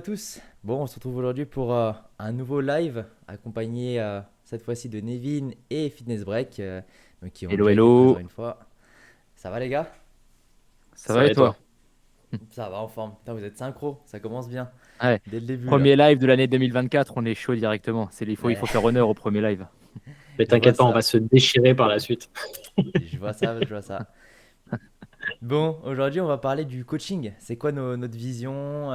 À tous. Bon, on se retrouve aujourd'hui pour un nouveau live accompagné cette fois-ci de Nevin et Fitness Break, donc qui ont Hello, déjà été présents hello. une fois. Ça va les gars? Ça Ça va va et et toi? toi? Ça va en forme. Putain, vous êtes synchro, ça commence bien Ouais. dès le début là. Premier live de l'année 2024, on est chaud directement. Il faut Ouais, faire honneur au premier live. Mais je vois t'inquiète pas, on va ça, se déchirer par la suite. je vois ça, je vois ça. Bon, aujourd'hui on va parler du coaching. C'est quoi notre vision?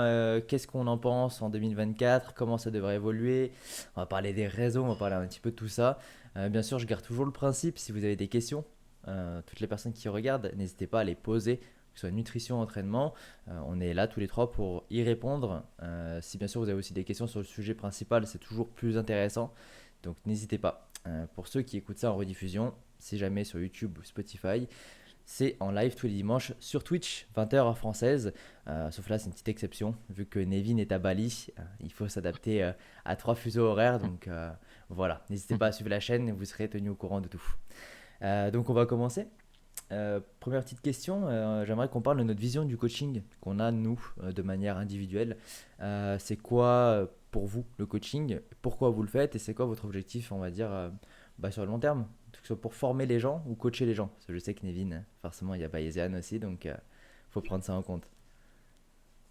Qu'est-ce qu'on en pense en 2024? Comment ça devrait évoluer? On va parler des réseaux, on va parler un petit peu de tout ça. Bien sûr, je garde toujours le principe, si vous avez des questions, toutes les personnes qui regardent, n'hésitez pas à les poser, que ce soit nutrition, entraînement. On est là tous les trois pour y répondre. Si bien sûr vous avez aussi des questions sur le sujet principal, c'est toujours plus intéressant. Donc n'hésitez pas. Pour ceux qui écoutent ça en rediffusion, si jamais sur YouTube ou Spotify, c'est en live tous les dimanches sur Twitch, 20h heure française. Sauf là, c'est une petite exception. Vu que Nevin est à Bali, il faut s'adapter à trois fuseaux horaires. Donc voilà, n'hésitez pas à suivre la chaîne et vous serez tenu au courant de tout. Donc on va commencer. Première petite question, j'aimerais qu'on parle de notre vision du coaching qu'on a nous de manière individuelle. C'est quoi pour vous le coaching? Pourquoi vous le faites et c'est quoi votre objectif, on va dire, sur le long terme? Que ce soit pour former les gens ou coacher les gens. Parce que je sais que Nevin, forcément, il y a Bayesian aussi, donc faut prendre ça en compte.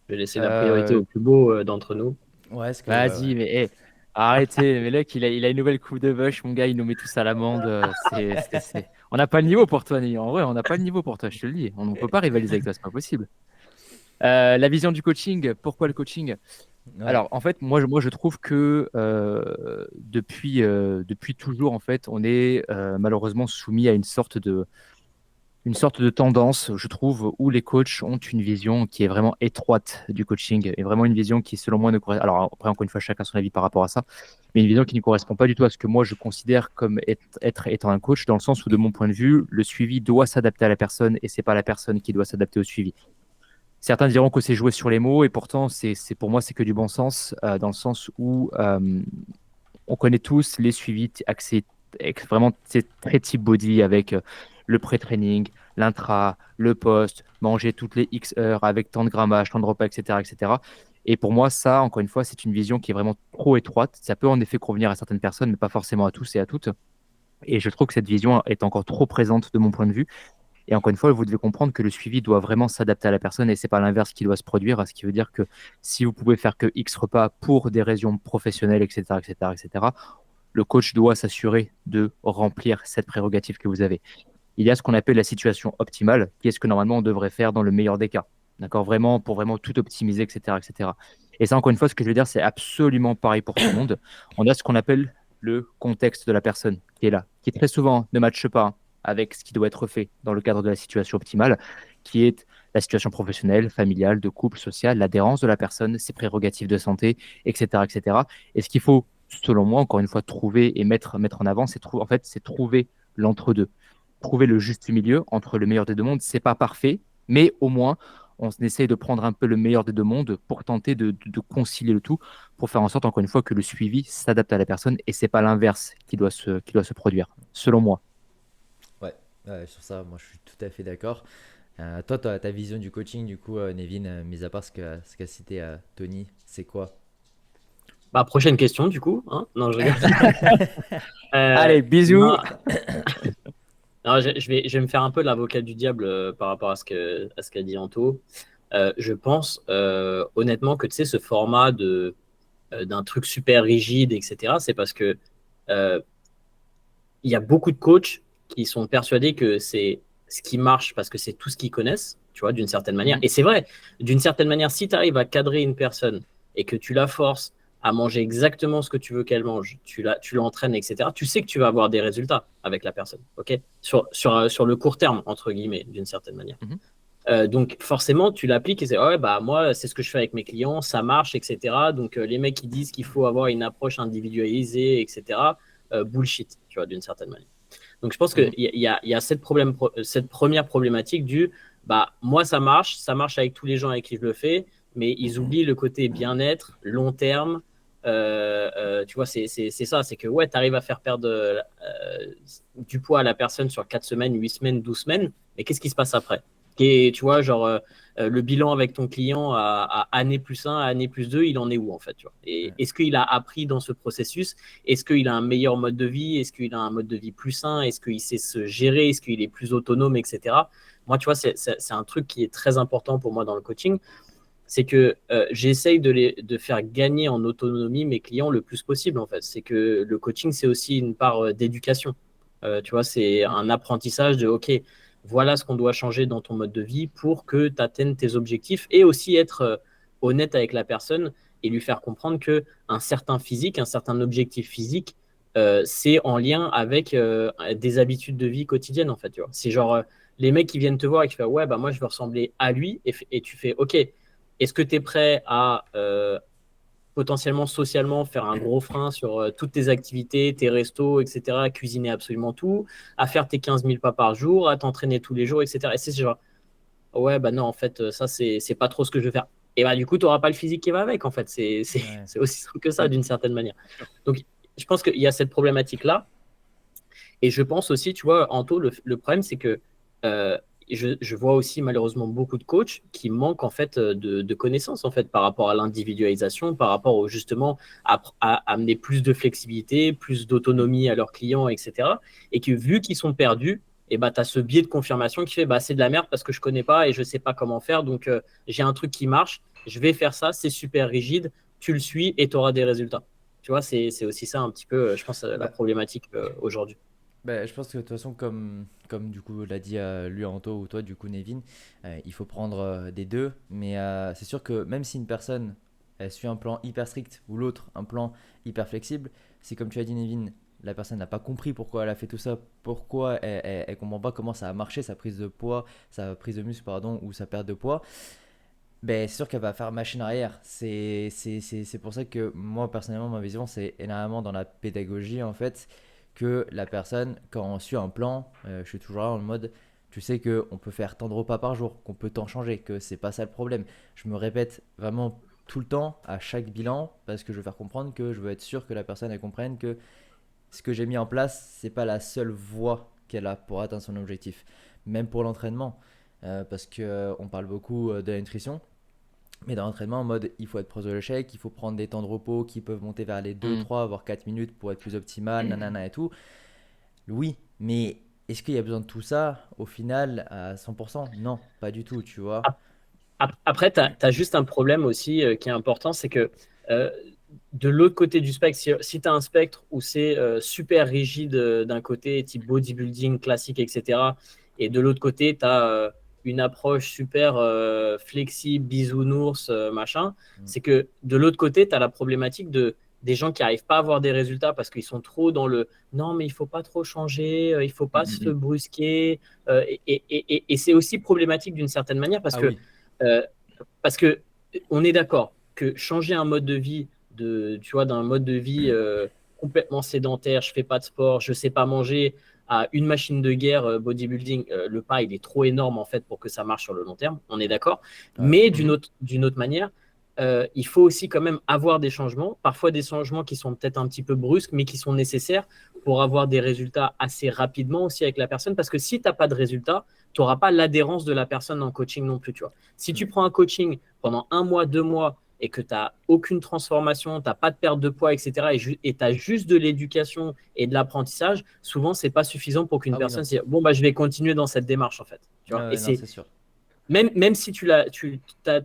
Je vais laisser la priorité Euh, au plus beau d'entre nous. Ouais, ce que Vas-y, mais arrêtez. Mais là, il a une nouvelle coupe de bush, mon gars, il nous met tous à l'amende. On n'a pas le niveau pour toi, Ni. En vrai, on n'a pas le niveau pour toi, je te le dis. On ne peut pas rivaliser avec toi, c'est pas possible. La vision du coaching, pourquoi le coaching? ouais. Alors, en fait, moi, je trouve que depuis toujours, en fait, on est malheureusement soumis à une sorte de tendance, je trouve, où les coachs ont une vision qui est vraiment étroite du coaching et vraiment une vision qui, selon moi, ne correspond. Alors, après, encore une fois, chacun son avis par rapport à ça, mais une vision qui ne correspond pas du tout à ce que moi je considère comme étant un coach, dans le sens où, de mon point de vue, le suivi doit s'adapter à la personne et c'est pas la personne qui doit s'adapter au suivi. Certains diront que c'est jouer sur les mots et pourtant, pour moi, c'est que du bon sens, dans le sens où on connaît tous les suivis axés vraiment c'est très type body avec le pré-training, l'intra, le post, manger toutes les X heures avec tant de grammage, tant de repas, etc., etc. Et pour moi, ça, encore une fois, c'est une vision qui est vraiment trop étroite. Ça peut en effet convenir à certaines personnes, mais pas forcément à tous et à toutes. Et je trouve que cette vision est encore trop présente de mon point de vue. Et encore une fois, vous devez comprendre que le suivi doit vraiment s'adapter à la personne et c'est pas l'inverse qui doit se produire. Ce qui veut dire que si vous pouvez faire que X repas pour des raisons professionnelles, etc., etc., etc., le coach doit s'assurer de remplir cette prérogative que vous avez. Il y a ce qu'on appelle la situation optimale, qui est ce que normalement on devrait faire dans le meilleur des cas. D'accord? Vraiment, pour vraiment tout optimiser, etc., etc. Et ça, encore une fois, ce que je veux dire, c'est absolument pareil pour tout le monde. On a ce qu'on appelle le contexte de la personne qui est là, qui très souvent ne matche pas avec ce qui doit être fait dans le cadre de la situation optimale, qui est la situation professionnelle, familiale, de couple, sociale, l'adhérence de la personne, ses prérogatives de santé, etc., etc. Et ce qu'il faut, selon moi, encore une fois, trouver et mettre en avant, en fait, c'est trouver l'entre-deux, trouver le juste milieu entre le meilleur des deux mondes. C'est pas parfait, mais au moins, on essaye de prendre un peu le meilleur des deux mondes pour tenter de concilier le tout, pour faire en sorte, encore une fois, que le suivi s'adapte à la personne et c'est pas l'inverse qui doit se produire, selon moi. Ouais, ouais, sur ça, moi je suis tout à fait d'accord. Toi, ta vision du coaching, du coup, Nevin, mis à part ce qu'a cité Tony, c'est quoi? Bah, prochaine question, du coup. Hein, non, je rigole. Allez, bisous. Non, non, je vais me faire un peu l'avocat du diable par rapport à ce qu'a dit Anto. Je pense honnêtement que tu sais, ce format d'un truc super rigide, etc., c'est parce que euh, il y a beaucoup de coachs qui sont persuadés que c'est ce qui marche parce que c'est tout ce qu'ils connaissent, tu vois, d'une certaine manière. Mhm. Et c'est vrai, d'une certaine manière, si tu arrives à cadrer une personne et que tu la forces à manger exactement ce que tu veux qu'elle mange, tu l'entraînes, etc., tu sais que tu vas avoir des résultats avec la personne, ok, sur le court terme, entre guillemets, d'une certaine manière. Mhm. Donc forcément, tu l'appliques et c'est ouais, bah moi, c'est ce que je fais avec mes clients, ça marche, etc. Donc les mecs qui disent qu'il faut avoir une approche individualisée, etc. Bullshit, tu vois, d'une certaine manière. Donc je pense qu'il Mhm. y a cette première problématique du bah moi ça marche avec tous les gens avec qui je le fais, mais ils oublient le côté bien-être, long terme. Tu vois, c'est ça, c'est que ouais, tu arrives à faire perdre du poids à la personne sur 4 semaines, 8 semaines, 12 semaines, mais qu'est-ce qui se passe après? Et tu vois, genre, le bilan avec ton client à année plus 1, à année plus 2, il en est où en fait, tu vois. Et Ouais. est-ce qu'il a appris dans ce processus? Est-ce qu'il a un meilleur mode de vie? Est-ce qu'il a un mode de vie plus sain? Est-ce qu'il sait se gérer? Est-ce qu'il est plus autonome, etc. Moi, tu vois, c'est un truc qui est très important pour moi dans le coaching. C'est que j'essaye de faire gagner en autonomie mes clients le plus possible, en fait. C'est que le coaching, c'est aussi une part d'éducation. Tu vois, c'est Mm. un apprentissage de, OK, voilà ce qu'on doit changer dans ton mode de vie pour que tu atteignes tes objectifs et aussi être honnête avec la personne et lui faire comprendre que un certain physique, un certain objectif physique, c'est en lien avec des habitudes de vie quotidiennes, en fait. Tu vois. C'est genre les mecs qui viennent te voir et qui font, ouais, bah moi, je veux ressembler à lui et tu fais, OK, est-ce que tu es prêt à potentiellement socialement faire un gros frein sur toutes tes activités, tes restos, etc., à cuisiner absolument tout, à faire tes 15 000 pas par jour, à t'entraîner tous les jours, etc. Et c'est genre, ouais, bah non, en fait, ça, c'est pas trop ce que je veux faire. Et bah, du coup, tu n'auras pas le physique qui va avec, en fait. Ouais. C'est aussi simple que ça, Mm. d'une certaine manière. Bien sûr. Donc, je pense qu'il y a cette problématique-là. Et je pense aussi, tu vois, Anto, le problème, c'est que euh, je vois aussi malheureusement beaucoup de coachs qui manquent en fait de connaissances en fait par rapport à l'individualisation, par rapport au justement à amener plus de flexibilité, plus Mm. d'autonomie à leurs clients, etc. Et que vu qu'ils sont perdus, et bah, tu as ce biais de confirmation qui fait bah, c'est de la merde parce que je connais pas et je sais pas comment faire. Donc j'ai un truc qui marche, je vais faire ça, c'est super rigide, tu le suis et tu auras des résultats. Tu vois, c'est aussi ça un petit peu, je pense, la Bah, problématique aujourd'hui. bah, je pense que de toute façon, comme du coup l'a dit lui Anto ou toi, du coup Nevin, il faut prendre des deux. Mais c'est sûr que même si une personne elle suit un plan hyper strict ou l'autre un plan hyper flexible, si comme tu as dit Nevin, la personne n'a pas compris pourquoi elle a fait tout ça, pourquoi elle comprend pas comment ça a marché, sa prise de poids, sa prise de muscle, pardon, ou sa perte de poids, ben, c'est sûr qu'elle va faire machine arrière. C'est pour ça que moi, personnellement, ma vision, c'est énormément dans la pédagogie, en fait, que la personne, quand on suit un plan, je suis toujours là en mode, tu sais qu'on peut faire tant de repas par jour, qu'on peut t'en changer, que c'est pas ça le problème. Je me répète vraiment tout le temps, à chaque bilan, parce que je veux faire comprendre que je veux être sûr que la personne, elle comprenne que ce que j'ai mis en place, c'est pas la seule voie qu'elle a pour atteindre son objectif. Même pour l'entraînement, parce que on parle beaucoup de la nutrition. Mais dans l'entraînement, en mode, il faut être proche de l'échec, il faut prendre des temps de repos qui peuvent monter vers les 2, Mm. 3, voire 4 minutes pour être plus optimal, nanana et tout. Oui, mais est-ce qu'il y a besoin de tout ça au final à 100%? Non, pas du tout, tu vois. Après, tu as, juste un problème aussi qui est important, c'est que euh, de l'autre côté du spectre, si tu as un spectre où c'est super rigide d'un côté, type bodybuilding classique, etc., et de l'autre côté, tu as une approche super flexible, bisounours, machin, Mm, c'est que de l'autre côté, tu as la problématique des gens qui n'arrivent pas à avoir des résultats parce qu'ils sont trop dans le non, mais il faut pas trop changer, il faut Mm, pas mm, se mm. brusquer. Et c'est aussi problématique d'une certaine manière Ah oui. euh, parce que on est d'accord que changer un mode de vie tu vois, d'un mode de vie complètement sédentaire, je fais pas de sport, je sais pas manger, à une machine de guerre bodybuilding, le pas il est trop énorme en fait pour que ça marche sur le long terme. On est d'accord. Ouais. Mais Mhm. d'une autre manière, il faut aussi quand même avoir des changements, parfois des changements qui sont peut-être un petit peu brusques, mais qui sont nécessaires pour avoir des résultats assez rapidement aussi avec la personne. Parce que si tu n'as pas de résultats, tu n'auras pas l'adhérence de la personne en coaching non plus. Tu vois. Si Mm. tu prends un coaching pendant 1 mois, 2 mois, et que tu n'as aucune transformation, tu n'as pas de perte de poids, etc., et tu as juste de l'éducation et de l'apprentissage, souvent, ce n'est pas suffisant pour qu'une Ah oui, personne non. se dise, bon, bah, je vais continuer dans cette démarche, en fait. Tu vois. Ah Et ouais, non, c'est c'est sûr. même si tu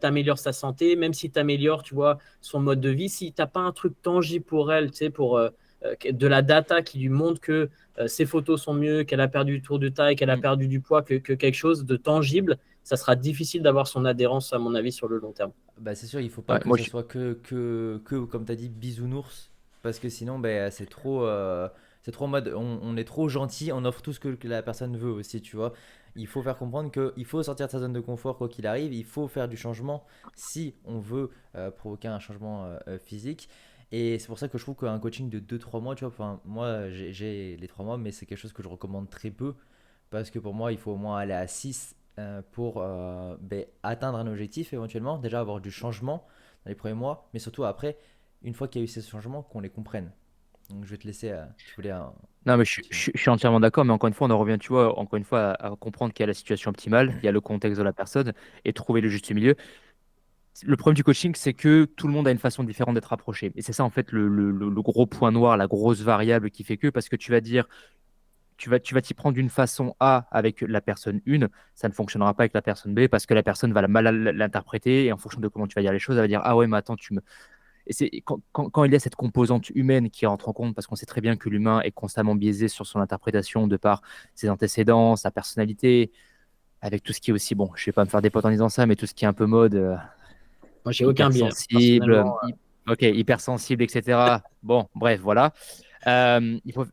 améliores sa santé, même si tu améliores, tu vois, son mode de vie, si tu n'as pas un truc tangible pour elle, tu sais, pour de la data qui lui montre que ses photos sont mieux, qu'elle a perdu du tour de taille, qu'elle a Mm. perdu du poids, que quelque chose de tangible, ça sera difficile d'avoir son adhérence, à mon avis, sur le long terme. Bah, c'est sûr, il faut pas Ouais, que moi, ça soit que comme tu as dit, bisounours. Parce que sinon, bah, c'est trop en mode, on est trop gentil, on offre tout ce que la personne veut aussi, tu vois. Il faut faire comprendre qu'il faut sortir de sa zone de confort quoi qu'il arrive, il faut faire du changement si on veut provoquer un changement physique. Et c'est pour ça que je trouve qu'un coaching de 2 3 mois, tu vois, enfin, moi j'ai les 3 mois, mais c'est quelque chose que je recommande très peu. Parce que pour moi, il faut au moins aller à 6 pour ben, atteindre un objectif éventuellement. Déjà avoir du changement dans les premiers mois, mais surtout après, une fois qu'il y a eu ces changements, qu'on les comprenne. Donc je vais te laisser, tu voulais Non, mais continuer. je suis entièrement d'accord, mais encore une fois, on en revient, tu vois, encore une fois, à comprendre qu'il y a la situation optimale, il y a le contexte de la personne et trouver le juste milieu. Le problème du coaching, c'est que tout le monde a une façon différente d'être approché. Et c'est ça, en fait, le gros point noir, la grosse variable qui fait que, parce que tu vas dire, tu vas t'y prendre d'une façon A avec la personne 1, ça ne fonctionnera pas avec la personne B parce que la personne va mal l'interpréter et en fonction de comment tu vas dire les choses, elle va dire, ah ouais, mais attends, tu me. Et c'est quand il y a cette composante humaine qui rentre en compte, parce qu'on sait très bien que l'humain est constamment biaisé sur son interprétation de par ses antécédents, sa personnalité, avec tout ce qui est aussi, bon, je vais pas me faire des potes en disant ça, mais tout ce qui est un peu mode, Moi, j'ai aucun biais. hypersensible, Personnellement, ok, hypersensible, etc. Bon, bref, voilà.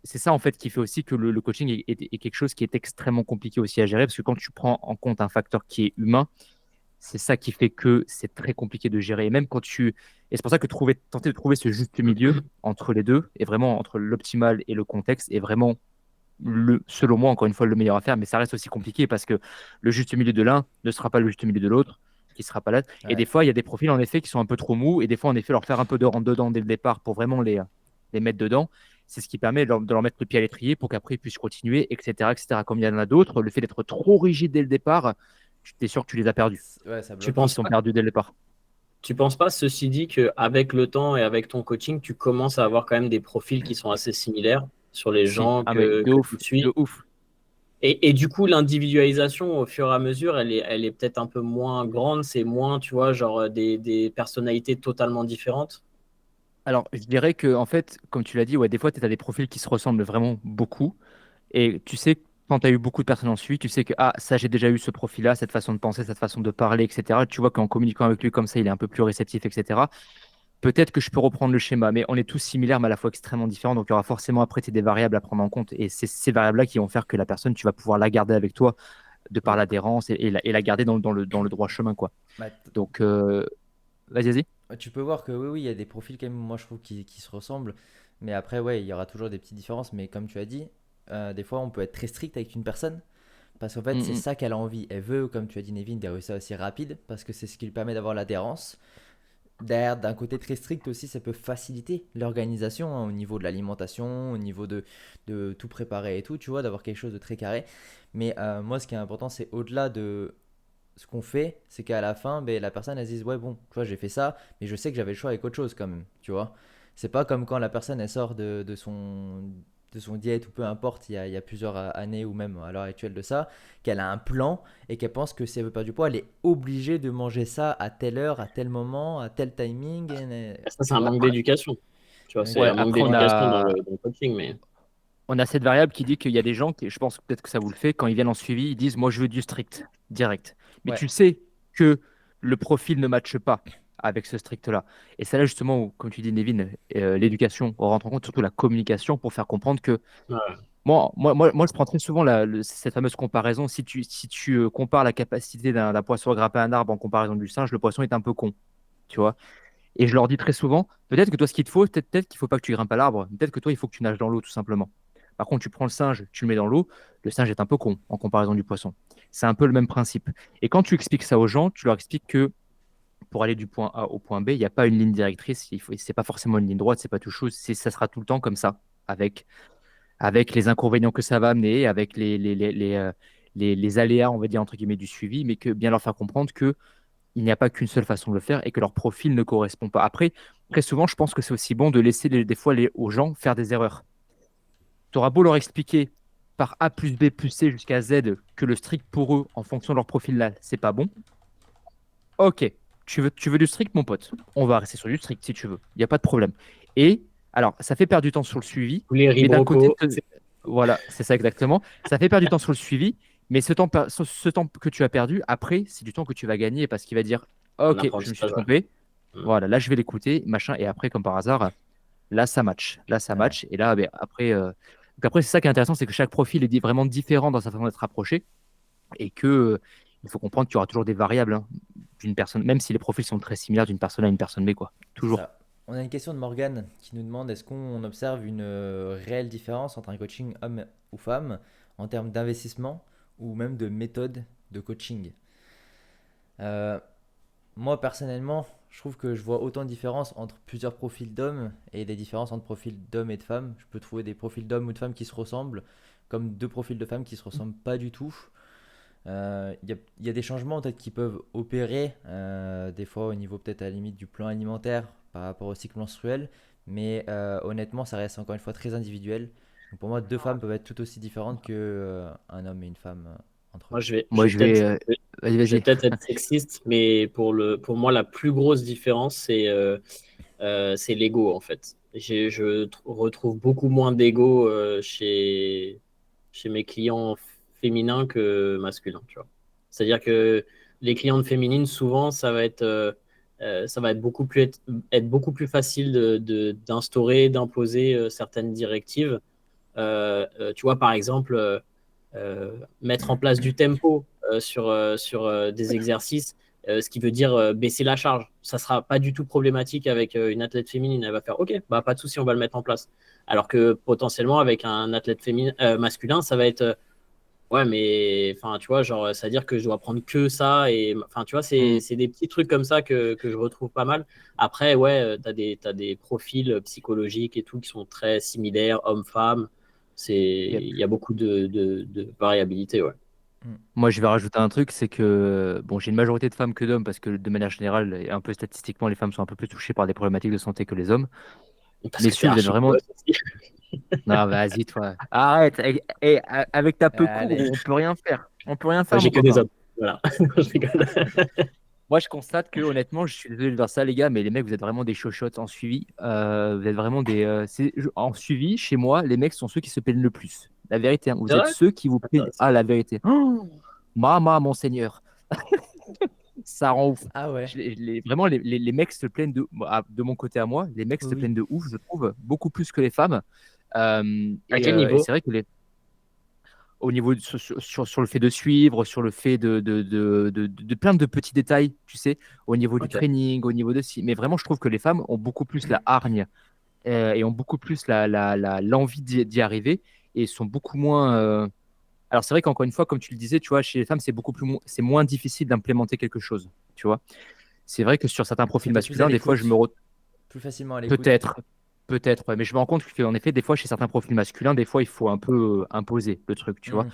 C'est ça en fait qui fait aussi que le coaching est quelque chose qui est extrêmement compliqué aussi à gérer parce que quand tu prends en compte un facteur qui est humain, c'est ça qui fait que c'est très compliqué de gérer. Et même quand tu. Et c'est pour ça que tenter de trouver ce juste milieu entre les deux, et vraiment entre l'optimal et le contexte, est vraiment, selon moi, encore une fois, le meilleur à faire. Mais ça reste aussi compliqué parce que le juste milieu de l'un ne sera pas le juste milieu de l'autre, qui sera pas là. Et des Ouais. fois, il y a des profils, en effet, qui sont un peu trop mous. Et des fois, en effet, leur faire un peu de rentre dedans dès le départ pour vraiment les mettre dedans. C'est ce qui permet de leur mettre le pied à l'étrier pour qu'après ils puissent continuer, etc., etc. Comme il y en a d'autres, le fait d'être trop rigide dès le départ, tu es sûr que tu les as perdus. Ouais, ça tu bloque. Ils penses sont pas, perdus dès le départ. tu penses pas, ceci dit, qu'avec le temps et avec ton coaching, tu commences à avoir quand même des profils qui sont assez similaires sur les Si, gens ah mais de que tu ouf, suis. de ouf. Et du coup, l'individualisation, au fur et à mesure, elle est peut-être un peu moins grande. C'est moins, tu vois, genre des personnalités totalement différentes. Alors, je dirais que, en fait, comme tu l'as dit, ouais, des fois, tu as des profils qui se ressemblent vraiment beaucoup. Et tu sais, quand tu as eu beaucoup de personnes en suivi, tu sais que, ah, ça, j'ai déjà eu ce profil-là, cette façon de penser, cette façon de parler, etc. Tu vois qu'en communiquant avec lui comme ça, il est un peu plus réceptif, etc. Peut-être que je peux reprendre le schéma, mais on est tous similaires, mais à la fois extrêmement différents. Donc, il y aura forcément après des variables à prendre en compte. Et c'est ces variables-là qui vont faire que la personne, tu vas pouvoir la garder avec toi de par Et, l'adhérence et la garder dans le droit chemin, quoi. bah, Donc, vas-y, vas-y. tu peux voir que oui, oui, il y a des profils quand même, moi je trouve, qui se ressemblent. Mais après, ouais, il y aura toujours des petites différences. Mais comme tu as dit, des fois, on peut être très strict avec une personne. Parce qu'en fait, c'est Mm, ça qu'elle a envie. Elle veut, comme tu as dit, Nevin, des résultats aussi rapides. Parce que c'est ce qui lui permet d'avoir l'adhérence. Derrière, d'un côté très strict aussi, ça peut faciliter l'organisation hein, au niveau de l'alimentation, au niveau de tout préparer et tout, tu vois, d'avoir quelque chose de très carré. Mais moi, ce qui est important, c'est au-delà de ce qu'on fait, c'est qu'à la fin, ben, la personne, elle se dise, ouais, bon, tu vois, j'ai fait ça, mais je sais que j'avais le choix avec autre chose quand même, tu vois. C'est pas comme quand la personne, elle sort de son diète ou peu importe, il y a plusieurs années ou même à l'heure actuelle de ça, qu'elle a un plan et qu'elle pense que si elle veut perdre du poids, elle est obligée de manger ça à telle heure, à tel moment, à tel timing, Ça, c'est tu un vois. manque d'éducation. Tu vois, Donc, c'est Ouais, un manque après, d'éducation dans le coaching, mais on a cette variable qui dit qu'il y a des gens qui, je pense peut-être que ça vous le fait, quand ils viennent en suivi, ils disent, moi, je veux du strict, direct. Mais ouais, tu sais que le profil ne matche pas avec ce strict-là. Et c'est là, justement, où, comme tu dis, Nevin, l'éducation rentre en compte, surtout la communication, pour faire comprendre que ouais. moi, je prends très souvent cette fameuse comparaison. Si tu compares la capacité d'un poisson à grimper un arbre en comparaison du singe, le poisson est un peu con, tu vois. Et je leur dis très souvent, peut-être que toi, ce qu'il te faut, peut-être qu'il ne faut pas que tu grimpes à l'arbre, peut-être que toi, il faut que tu nages dans l'eau, tout simplement. Par contre, tu prends le singe, tu le mets dans l'eau, le singe est un peu con en comparaison du poisson. C'est un peu le même principe. Et quand tu expliques ça aux gens, tu leur expliques que pour aller du point A au point B, il n'y a pas une ligne directrice, c'est pas forcément une ligne droite, c'est pas tout chose, ça sera tout le temps comme ça, avec les inconvénients que ça va amener, avec les aléas, on va dire, entre guillemets, du suivi, mais que bien leur faire comprendre que il n'y a pas qu'une seule façon de le faire et que leur profil ne correspond pas. Après, très souvent, je pense que c'est aussi bon de laisser des fois aux gens faire des erreurs. Tu auras beau leur expliquer par A plus B plus C jusqu'à Z que le strict pour eux, en fonction de leur profil là, c'est pas bon. Ok, tu veux du strict, mon pote. On va rester sur du strict si tu veux. Il n'y a pas de problème. Et alors, ça fait perdre du temps sur le suivi, Tous les mais d'un côté, ribrocos, voilà, c'est ça exactement. Ça fait perdre du temps sur le suivi, mais ce temps que tu as perdu, après, c'est du temps que tu vas gagner parce qu'il va dire, un ok, je me suis apprentissage, ouais. trompé. Mm. Voilà, là, je vais l'écouter, machin. Et après, comme par hasard, là, ça match. Là, ça ouais, match. Et là, ben, après, donc après, c'est ça qui est intéressant, c'est que chaque profil est vraiment différent dans sa façon d'être approché et que il faut comprendre qu'il y aura toujours des variables hein, d'une personne, même si les profils sont très similaires d'une personne à une personne B, quoi. c'est Toujours. ça. On a une question de Morgane qui nous demande est-ce qu'on observe une réelle différence entre un coaching homme ou femme en termes d'investissement ou même de méthode de coaching. Euh, Moi personnellement, je trouve que je vois autant de différences entre plusieurs profils d'hommes et des différences entre profils d'hommes et de femmes. Je peux trouver des profils d'hommes ou de femmes qui se ressemblent, comme deux profils de femmes qui se ressemblent pas du tout. Il y a des changements peut-être qui peuvent opérer, des fois au niveau peut-être à la limite du plan alimentaire par rapport au cycle menstruel, mais honnêtement, ça reste encore une fois très individuel. Donc pour moi, deux femmes peuvent être tout aussi différentes que un homme et une femme entre eux. Moi, je Moi, vais je vais. peut-être Vas-y, je vais vas-y. peut-être être sexiste, mais pour moi, la plus grosse différence, c'est l'ego, en fait. Retrouve beaucoup moins d'ego chez mes clients féminins que masculins, tu vois. C'est-à-dire que les clientes féminines, souvent, ça va être être beaucoup plus facile d'instaurer, d'imposer certaines directives. Tu vois, par exemple, mettre en place du tempo sur des exercices, ce qui veut dire baisser la charge. Ça sera pas du tout problématique avec une athlète féminine. Elle va faire OK, bah, pas de souci, on va le mettre en place. Alors que potentiellement, avec un athlète masculin, ça va être ouais, mais enfin, tu vois, genre, ça veut dire que je dois prendre que ça. Et enfin, tu vois, Mm. c'est des petits trucs comme ça que je retrouve pas mal. Après, ouais, t'as des profils psychologiques et tout qui sont très similaires, hommes-femmes. Yep. Il y a beaucoup de variabilité, ouais. Mm. Moi, je vais rajouter un truc, c'est que bon, j'ai une majorité de femmes que d'hommes parce que de manière générale, et un peu statistiquement, les femmes sont un peu plus touchées par des problématiques de santé que les hommes. Parce que t'es Messieurs, vous êtes archi vraiment. grosse aussi. Non, vas-y, toi. Arrête. Avec ta peau courte, Allez. on peut rien faire. On peut rien Moi, faire, j'ai mon que des copain. hommes. Voilà. Je rigole. Moi, je constate que, honnêtement, je suis désolé de dire ça, les gars, mais les mecs, vous êtes vraiment des chochottes en suivi. Vous êtes vraiment des. En suivi, chez moi, les mecs sont ceux qui se plaignent le plus. La vérité, hein. C'est Vous êtes vrai? ceux qui vous plaignent. Intéressant. Ah, la vérité. Oh, Mama, mon Seigneur. Ça rend ouf. Ah ouais, Vraiment, les mecs se plaignent de mon côté à moi, les mecs se oui. plaignent de ouf, je trouve, beaucoup plus que les femmes. À quel Et niveau? c'est vrai que au niveau sur le fait de suivre, sur le fait de plein de petits détails, tu sais, au niveau du Ok. training, au niveau de si. Mais vraiment, je trouve que les femmes ont beaucoup plus la hargne et ont beaucoup plus l'envie d'y arriver et sont beaucoup moins. Alors, c'est vrai qu'encore une fois, comme tu le disais, tu vois, chez les femmes, c'est moins difficile d'implémenter quelque chose, tu vois. C'est vrai que sur certains C'est profils peut-être plus à masculins, des fois, l'écoute, plus facilement à l'écoute. peut-être, peut-être, ouais, mais je me rends compte qu'en effet, des fois, chez certains profils masculins, des fois, il faut un peu imposer le truc, tu vois. Mhm.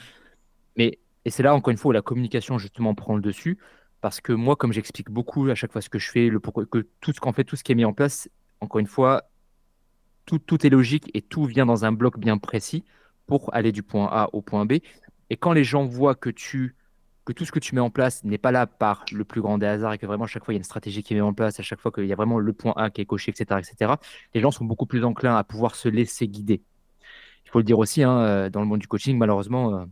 Mais, et c'est là, encore une fois, où la communication, justement, prend le dessus. Parce que moi, comme j'explique beaucoup à chaque fois ce que je fais, le pourquoi, que tout ce qu'en fait, tout ce qui est mis en place, encore une fois, tout est logique et tout vient dans un bloc bien précis pour aller du point A au point B. Et quand les gens voient que tout ce que tu mets en place n'est pas là par le plus grand des hasards et que vraiment, à chaque fois, il y a une stratégie qui est mise en place, à chaque fois qu'il y a vraiment le point A qui est coché, etc., etc., les gens sont beaucoup plus enclins à pouvoir se laisser guider. Il faut le dire aussi, hein, dans le monde du coaching, malheureusement,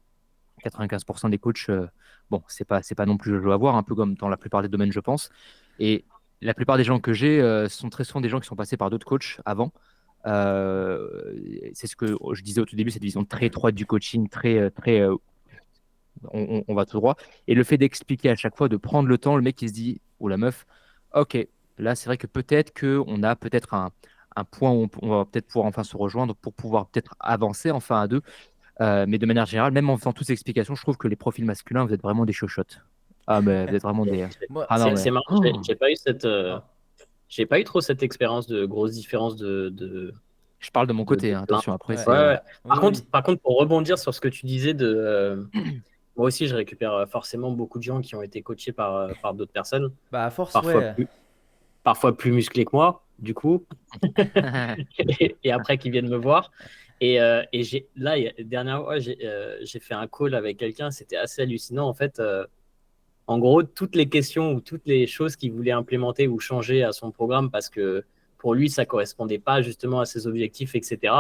95% des coachs, bon, c'est pas non plus le jeu à voir, un peu comme dans la plupart des domaines, je pense. Et la plupart des gens que j'ai sont très souvent des gens qui sont passés par d'autres coachs avant. C'est ce que je disais au tout début, cette vision très étroite du coaching, très, on va tout droit. Et le fait d'expliquer à chaque fois, de prendre le temps, le mec qui se dit, ou la meuf, ok, là c'est vrai que peut-être qu'on a peut-être un point où on va peut-être pouvoir enfin se rejoindre pour pouvoir peut-être avancer enfin à deux. Mais de manière générale, même en faisant toutes ces explications, je trouve que les profils masculins, vous êtes vraiment des chochottes. Ah, mais vous êtes vraiment des. Moi, Ah non, C'est mais. marrant, Oh, euh, ah, j'ai pas eu trop cette expérience de grosse différence je parle de mon côté, de hein, plein. attention, après, ouais. Ouais, c'est. ouais. Bah, oui, oui. Par contre, pour rebondir sur ce que tu disais moi aussi, je récupère forcément beaucoup de gens qui ont été coachés par d'autres personnes, Bah, à force, parfois ouais. parfois plus musclés que moi, du coup, et après qui viennent me voir. Là, dernière fois, j'ai fait un call avec quelqu'un, c'était assez hallucinant. En fait, en gros, toutes les questions ou toutes les choses qu'il voulait implémenter ou changer à son programme parce que pour lui, ça correspondait pas justement à ses objectifs, etc.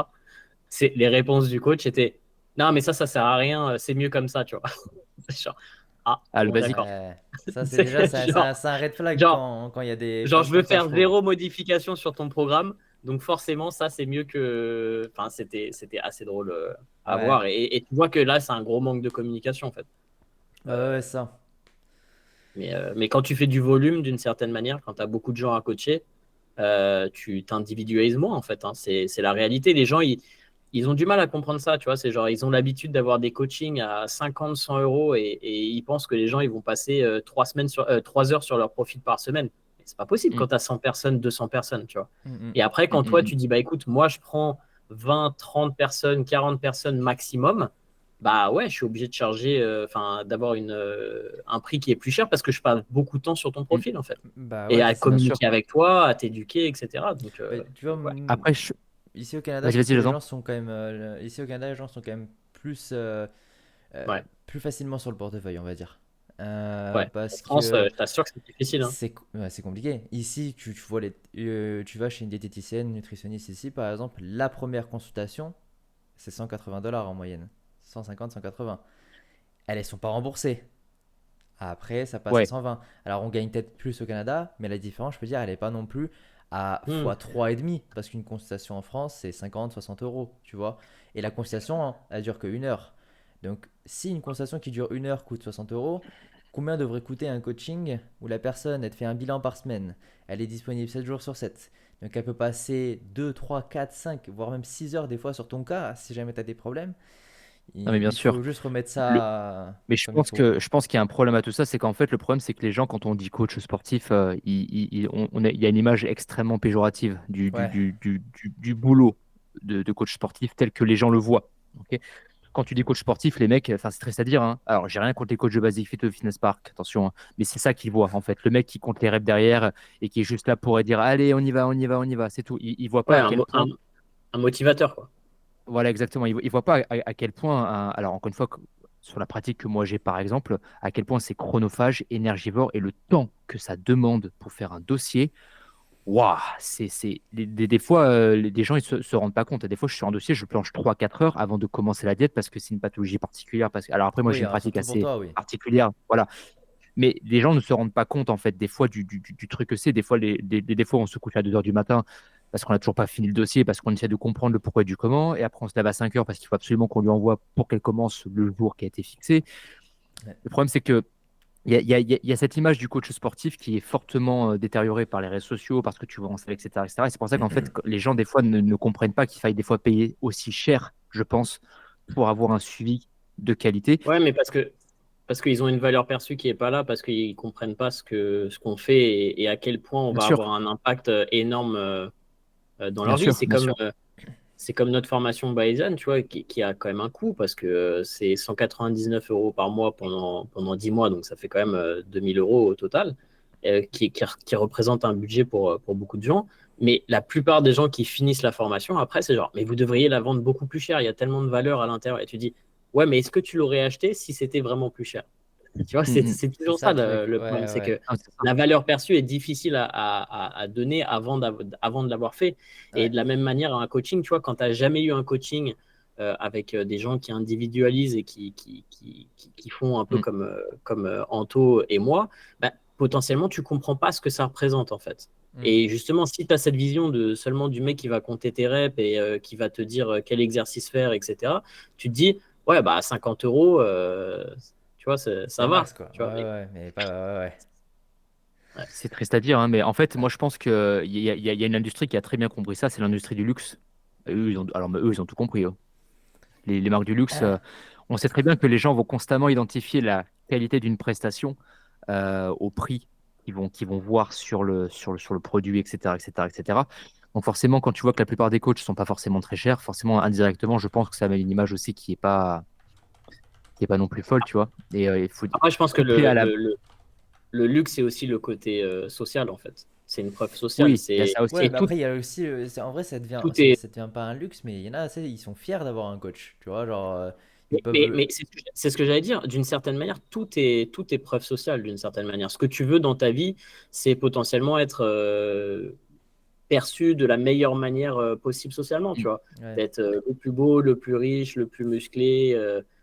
Les réponses du coach étaient non, mais ça sert à rien, c'est mieux comme ça, tu vois. C'est genre, ah, Ah, le bon, basique. d'accord. Ouais. Ça, c'est déjà, C'est c'est un red flag genre, quand il y a des genre, phrases je veux comme ça, je faire trouve. zéro modification sur ton programme, donc forcément, ça, c'est mieux que. Enfin, c'était assez drôle à Ouais. voir. Et tu vois que là, c'est un gros manque de communication, en fait. Bah, ouais, Euh, ouais, ça. mais quand tu fais du volume, d'une certaine manière, quand tu as beaucoup de gens à coacher, tu t'individualises moins, en fait. Hein. C'est la réalité. Les gens, ils ont du mal à comprendre ça, tu vois. C'est genre, ils ont l'habitude d'avoir des coachings à 50, 100 euros et ils pensent que les gens, ils vont passer 3 heures sur leur profil par semaine. C'est pas possible Mm. quand tu as 100 personnes, 200 personnes, tu vois. Mm, Et après, quand Mm, toi, mm, tu dis, bah écoute, moi, je prends 20, 30 personnes, 40 personnes maximum, bah ouais, je suis obligé de charger, d'avoir un prix qui est plus cher parce que je passe beaucoup de temps sur ton mm. profil, en fait. bah Et ouais, à c'est ça. Bien sûr. communiquer avec toi, à t'éduquer, etc. Donc, Bah, tu vois, ouais. Après, ici au Canada, je vas-y, trouve vas-y, que les j'attends. gens sont quand même, ici au Canada, les gens sont quand même Ouais. plus facilement sur le portefeuille, on va dire. Ouais. En Parce France, que je t'assure que c'est difficile. Hein. c'est compliqué. Ici, tu vois tu vas chez une diététicienne, nutritionniste ici, par exemple, la première consultation, c'est $180 en moyenne. 150, 180. Elles sont pas remboursées. Après, ça passe à Ouais, 120. Alors, on gagne peut-être plus au Canada, mais la différence, je peux dire, elle n'est pas non plus à Hmm. x 3,5. Parce qu'une consultation en France, c'est 50, 60 euros, tu vois. Et la consultation, hein, elle dure que 1 heure. Donc, si une consultation qui dure 1 heure coûte 60 euros, combien devrait coûter un coaching où la personne, elle te fait un bilan par semaine? Elle est disponible 7 jours sur 7. Donc, elle peut passer 2, 3, 4, 5, voire même 6 heures des fois sur ton cas, si jamais tu as des problèmes. non, mais bien Il faut sûr. juste remettre Le, ça Mais comme il faut. je pense qu'il y a un problème à tout ça, c'est qu'en fait, le problème, c'est que les gens, quand on dit coach sportif, il y a une image extrêmement péjorative Ouais, du boulot de coach sportif tel que les gens le voient. Ok. Quand tu dis coach sportif, les mecs, enfin, c'est triste à dire, hein. Alors, j'ai rien contre les coachs de Basic Fit ou Fitness Park, attention, hein. Mais c'est ça qu'ils voient, en fait. Le mec qui compte les reps derrière et qui est juste là pour dire, allez, on y va, on y va, on y va, c'est tout. Il voit pas Ouais, à quel point. un motivateur, quoi. Voilà, exactement. Il voit pas à quel point, alors encore une fois, sur la pratique que moi j'ai par exemple, à quel point c'est chronophage, énergivore et le temps que ça demande pour faire un dossier. Waouh, des fois, des gens ils se rendent pas compte. Des fois, je suis en dossier, je planche 3 4 heures avant de commencer la diète parce que c'est une pathologie particulière. Alors après, moi j'ai oui, une alors pratique surtout pour assez toi, oui. particulière. Voilà. Mais les gens ne se rendent pas compte, en fait, des fois, du truc que c'est. Des fois, des fois, on se couche à 2 heures du matin parce qu'on n'a toujours pas fini le dossier, parce qu'on essaie de comprendre le pourquoi et du comment. Et après, on se lève à 5 heures parce qu'il faut absolument qu'on lui envoie pour qu'elle commence le jour qui a été fixé. Ouais. Le problème, c'est que il y a cette image du coach sportif qui est fortement détériorée par les réseaux sociaux, parce que tu vois en salle, etc., etc. Et c'est pour ça qu'en fait, les gens, des fois, ne comprennent pas qu'il faille des fois payer aussi cher, je pense, pour avoir un suivi de qualité. Ouais, mais parce qu'ils ont une valeur perçue qui est pas là, parce qu'ils comprennent pas ce qu'on fait et à quel point on Bien va sûr, avoir un impact énorme dans bien leur vie. sûr, bien sûr. C'est comme notre formation Bayesian, tu vois, qui a quand même un coût parce que c'est 199 euros par mois pendant 10 mois, donc ça fait quand même 2000 euros au total, qui représente un budget pour beaucoup de gens. Mais la plupart des gens qui finissent la formation, après, c'est genre, mais vous devriez la vendre beaucoup plus cher, il y a tellement de valeur à l'intérieur. Et tu dis, ouais, mais est-ce que tu l'aurais acheté si c'était vraiment plus cher? Tu vois, Mm, mm. c'est C'est toujours ça ça le truc. le Ouais, problème, c'est ouais. que Ah, c'est ça. la valeur perçue est difficile à donner avant de l'avoir fait. Et Ouais. de la même manière, un coaching, tu vois, quand tu n'as jamais eu un coaching avec des gens qui individualisent et qui font un peu Mm. comme Anto et moi, bah, potentiellement, tu comprends pas ce que ça représente, en fait. Hmm. Et justement, si tu as cette vision seulement du mec qui va compter tes reps et qui va te dire quel exercice faire, etc., tu te dis, ouais, bah 50 euros, tu vois, C'est ça le va. max, quoi. Tu Ouais, vois, ouais, mais pas. Ouais, ouais. ouais. C'est triste à dire, hein, mais en fait, Ouais. moi, je pense qu'il y a une industrie qui a très bien compris ça, c'est l'industrie du luxe. Mais eux, ils ont tout compris, eux. Les marques du luxe, on sait très bien que les gens vont constamment identifier la qualité d'une prestation au prix qu'ils vont voir sur le produit, etc., etc., etc. Donc forcément, quand tu vois que la plupart des coachs sont pas forcément très chers, forcément, indirectement, je pense que ça met une image aussi qui est pas non plus folle, tu vois. Et il faut Après, je pense que coupler à la... le luxe, c'est aussi le côté social, en fait. C'est une preuve sociale. Oui, il y a ça Ouais, aussi. Et mais après, il y a aussi. En vrai, tout est, ça devient pas un luxe, mais il y en a, ils sont fiers d'avoir un coach. Tu vois, genre, ils peuvent. mais c'est ce que j'allais dire. D'une certaine manière, tout est preuve sociale, d'une certaine manière. Ce que tu veux dans ta vie, c'est potentiellement être perçu de la meilleure manière possible socialement, tu vois. Ouais. D'être le plus beau, le plus riche, le plus musclé,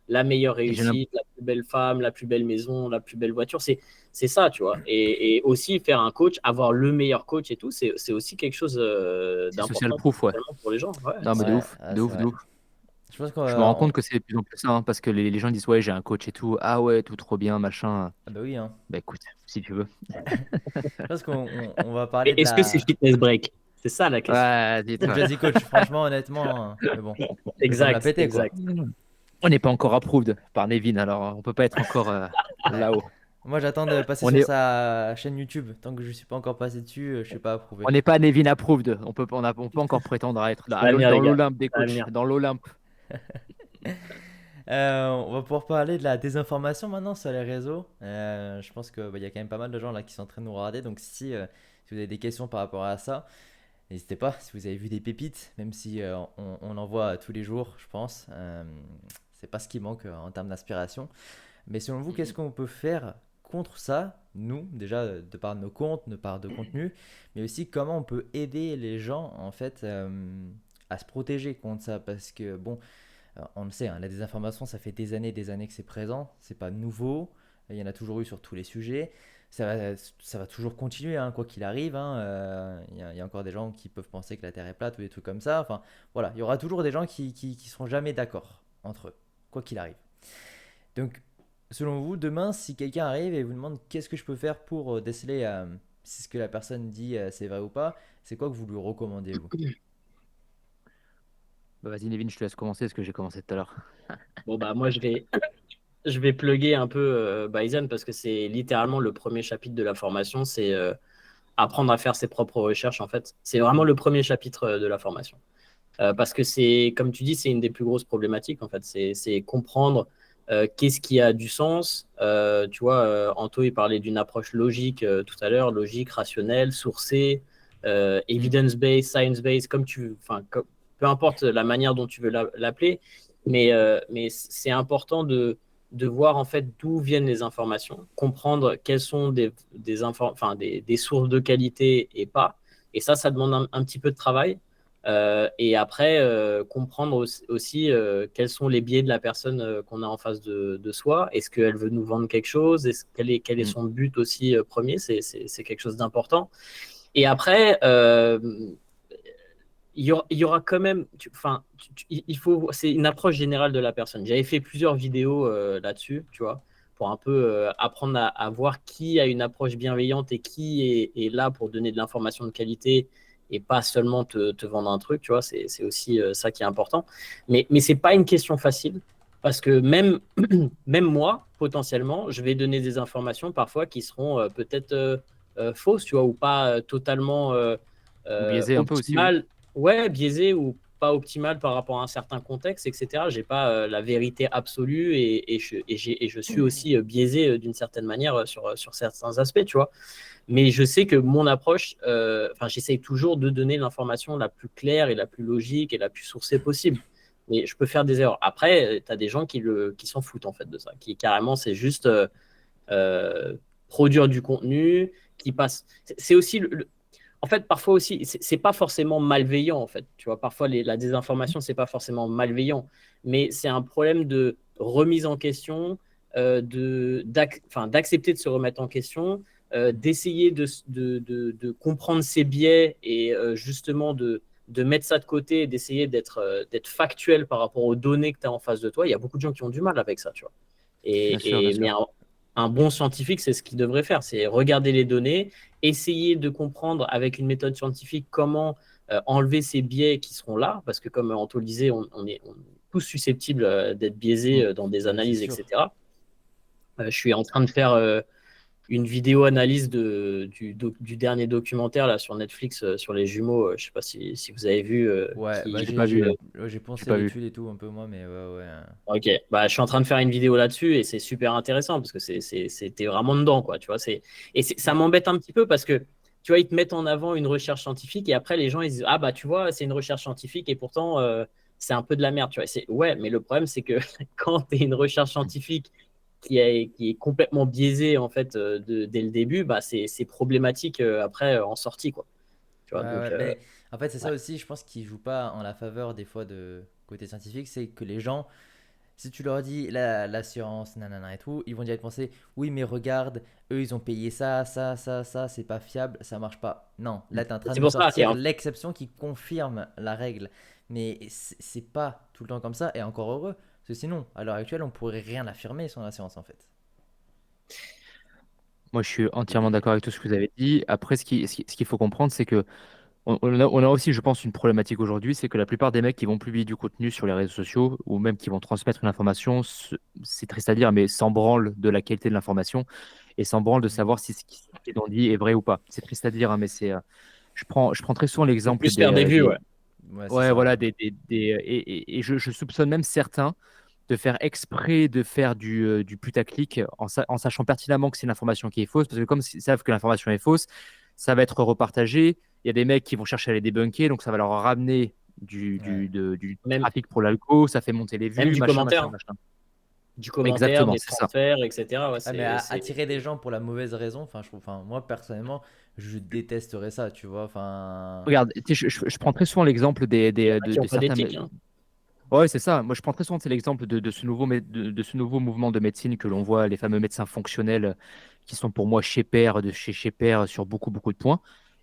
la meilleure Et j'ai l'impression réussite, la plus belle femme, la plus belle maison, la plus belle voiture. C'est ça, tu vois. Et aussi faire un coach, avoir le meilleur coach et tout, c'est aussi quelque chose c'est social d'important proof, ouais. pour les gens. Ouais, Non, mais de c'est- Ouais, ouf, ouais, de c'est ouf, de vrai. ouf. Je pense Je me rends compte que c'est de plus en plus ça, hein, parce que les gens disent, ouais, j'ai un coach et tout. Ah ouais, tout trop bien, machin. Ah bah oui, hein. Bah écoute, si tu veux. Je pense qu'on va parler Mais de est-ce que c'est la. fitness break? C'est ça la question. Ouais, Ou dis-toi. Jazzy Coach, franchement, honnêtement. Mais bon, il peut pas me la Exact, péter, quoi. exact. On n'est pas encore approved par Nevin, alors on peut pas être encore Ouais. là-haut. Moi, j'attends de passer On sur est, sa chaîne YouTube. Tant que je suis pas encore passé dessus, je suis pas approuvé. on n'est pas Nevin approved. On peut encore prétendre à être Ça va venir, dans les gars. l'Olympe des Ça va coachs, venir. dans l'Olympe. On va pouvoir parler de la désinformation maintenant sur les réseaux. Je pense qu'il y a quand même pas mal de gens là qui sont en train de nous regarder. Donc si vous avez des questions par rapport à ça, n'hésitez pas. Si vous avez vu des pépites, même si on en voit tous les jours, je pense. C'est pas ce qui manque en termes d'inspiration. Mais selon vous, qu'est-ce qu'on peut faire contre ça, nous, déjà de par nos comptes, de par de contenu, mais aussi comment on peut aider les gens en fait à se protéger contre ça, parce que bon, on le sait, hein, la désinformation, ça fait des années que c'est présent, c'est pas nouveau, il y en a toujours eu sur tous les sujets, ça va toujours continuer, hein, quoi qu'il arrive, hein, il y a encore des gens qui peuvent penser que la Terre est plate ou des trucs comme ça, enfin voilà, il y aura toujours des gens qui seront jamais d'accord entre eux, quoi qu'il arrive. Donc, selon vous, demain, si quelqu'un arrive et vous demande qu'est-ce que je peux faire pour déceler si ce que la personne dit c'est vrai ou pas, c'est quoi que vous lui recommandez, vous? Bah, vas-y, Nevin, je te laisse commencer parce que j'ai commencé tout à l'heure. Bon, bah, moi, je vais plugger un peu Bison parce que c'est littéralement le premier chapitre de la formation. C'est apprendre à faire ses propres recherches, en fait. C'est vraiment le premier chapitre de la formation. Parce que c'est, comme tu dis, c'est une des plus grosses problématiques, en fait. C'est comprendre qu'est-ce qui a du sens. Tu vois, Anto, il parlait d'une approche logique tout à l'heure, logique, rationnelle, sourcée, Mm. evidence-based, science-based, enfin, peu importe la manière dont tu veux l'appeler, mais c'est important de voir en fait d'où viennent les informations, comprendre quelles sont enfin, des sources de qualité et pas. Et ça demande un petit peu de travail. Et après, comprendre aussi quels sont les biais de la personne qu'on a en face de soi. Est-ce qu'elle veut nous vendre quelque chose? Quel est Mm. son but aussi premier? C'est quelque chose d'important. Et après, il y aura quand même, enfin, il faut, c'est une approche générale de la personne. J'avais fait plusieurs vidéos là-dessus, tu vois, pour un peu apprendre à voir qui a une approche bienveillante et qui est là pour donner de l'information de qualité et pas seulement te vendre un truc, tu vois, c'est aussi ça qui est important. Mais c'est pas une question facile parce que même moi, potentiellement, je vais donner des informations parfois qui seront peut-être fausses, tu vois, ou pas totalement Ou biaisé un peu aussi, oui. optimales. Ouais, biaisé ou pas optimal par rapport à un certain contexte, etc. J'ai pas la vérité absolue et je suis aussi biaisé d'une certaine manière sur certains aspects, tu vois. Mais je sais que mon approche, enfin, j'essaye toujours de donner l'information la plus claire et la plus logique et la plus sourcée possible. Mais je peux faire des erreurs. Après, tu as des gens qui s'en foutent en fait de ça, qui carrément, c'est juste euh, produire du contenu, qui passe. C'est aussi en fait, parfois aussi, c'est pas forcément malveillant, en fait. Tu vois, parfois, la désinformation, c'est pas forcément malveillant, mais c'est un problème de remise en question, enfin, d'accepter de se remettre en question, d'essayer de comprendre ses biais et justement de mettre ça de côté et d'essayer d'être factuel par rapport aux données que tu as en face de toi. Il y a beaucoup de gens qui ont du mal avec ça, tu vois. Bien sûr, bien Mais sûr. un bon scientifique, c'est ce qu'il devrait faire, c'est regarder les données, essayer de comprendre avec une méthode scientifique comment enlever ces biais qui seront là, parce que comme Anto le disait, on est tous susceptibles d'être biaisés Mm. dans des Ah, c'est analyses, sûr. etc. Je suis en train de faire une vidéo analyse du dernier documentaire là, sur Netflix sur les jumeaux. Je ne sais pas si vous avez vu, Ouais, bah J'ai pas vu, non. j'ai J'ai pensé pas vu. l'étude et tout un peu moi, mais ouais, ouais. Ok, bah, je suis en train de faire une vidéo là-dessus et c'est super intéressant parce que t'es vraiment dedans, quoi, tu vois. Ça m'embête un petit peu parce que, tu vois, ils te mettent en avant une recherche scientifique et après les gens ils disent, ah bah tu vois, c'est une recherche scientifique et pourtant c'est un peu de la merde, tu vois. Ouais, mais le problème c'est que quand tu es une recherche scientifique qui est complètement biaisée en fait dès le début, bah c'est problématique après en sortie, quoi. Tu vois, Ouais, donc ouais, mais en fait, c'est ça ouais. aussi, je pense, qui joue pas en la faveur des fois de côté scientifique, c'est que les gens, si tu leur dis la science, nanana et tout, ils vont direct penser, oui, mais regarde, eux, ils ont payé ça, c'est pas fiable, ça marche pas. Non, là, tu es en train de C'est me pour ça. sortir l'exception qui confirme la règle. Mais c'est pas tout le temps comme ça, et encore heureux, parce que sinon, à l'heure actuelle, on pourrait rien affirmer sur la science, en fait. Moi, je suis entièrement d'accord avec tout ce que vous avez dit. Après, ce qu'il faut comprendre, c'est que on a aussi, je pense, une problématique aujourd'hui, c'est que la plupart des mecs qui vont publier du contenu sur les réseaux sociaux ou même qui vont transmettre une information, c'est triste à dire, mais s'en branlent de la qualité de l'information et s'en branle de savoir si ce qu'ils ont dit est vrai ou pas. C'est triste à dire, hein, mais je prends très souvent Faut l'exemple plus faire des vues, ouais. Ouais, c'est ouais, ça. voilà, et je soupçonne même certains de faire exprès de faire du putaclic en sachant pertinemment que c'est une information qui est fausse, parce que comme ils savent que l'information est fausse, ça va être repartagé. Il y a des mecs qui vont chercher à les débunker, donc ça va leur ramener Ouais. du Même, trafic pour l'alco, ça fait monter les même vues, machin, machin, machin. du commentaire, Exactement, des c'est ça. transferts, etc. Ouais, Ouais, mais c'est... attirer des gens pour la mauvaise raison, enfin, je trouve, enfin, moi personnellement, je détesterais ça, tu vois. Enfin, Regarde, tu sais, je prends très souvent l'exemple Il y en a qui de n'ont pas certains. d'éthique, hein. Ouais, c'est ça. Moi, je prends très souvent c'est l'exemple de ce de ce nouveau mouvement de médecine que l'on voit, les fameux médecins fonctionnels qui sont pour moi chez Père, de chez Père sur beaucoup, beaucoup de points.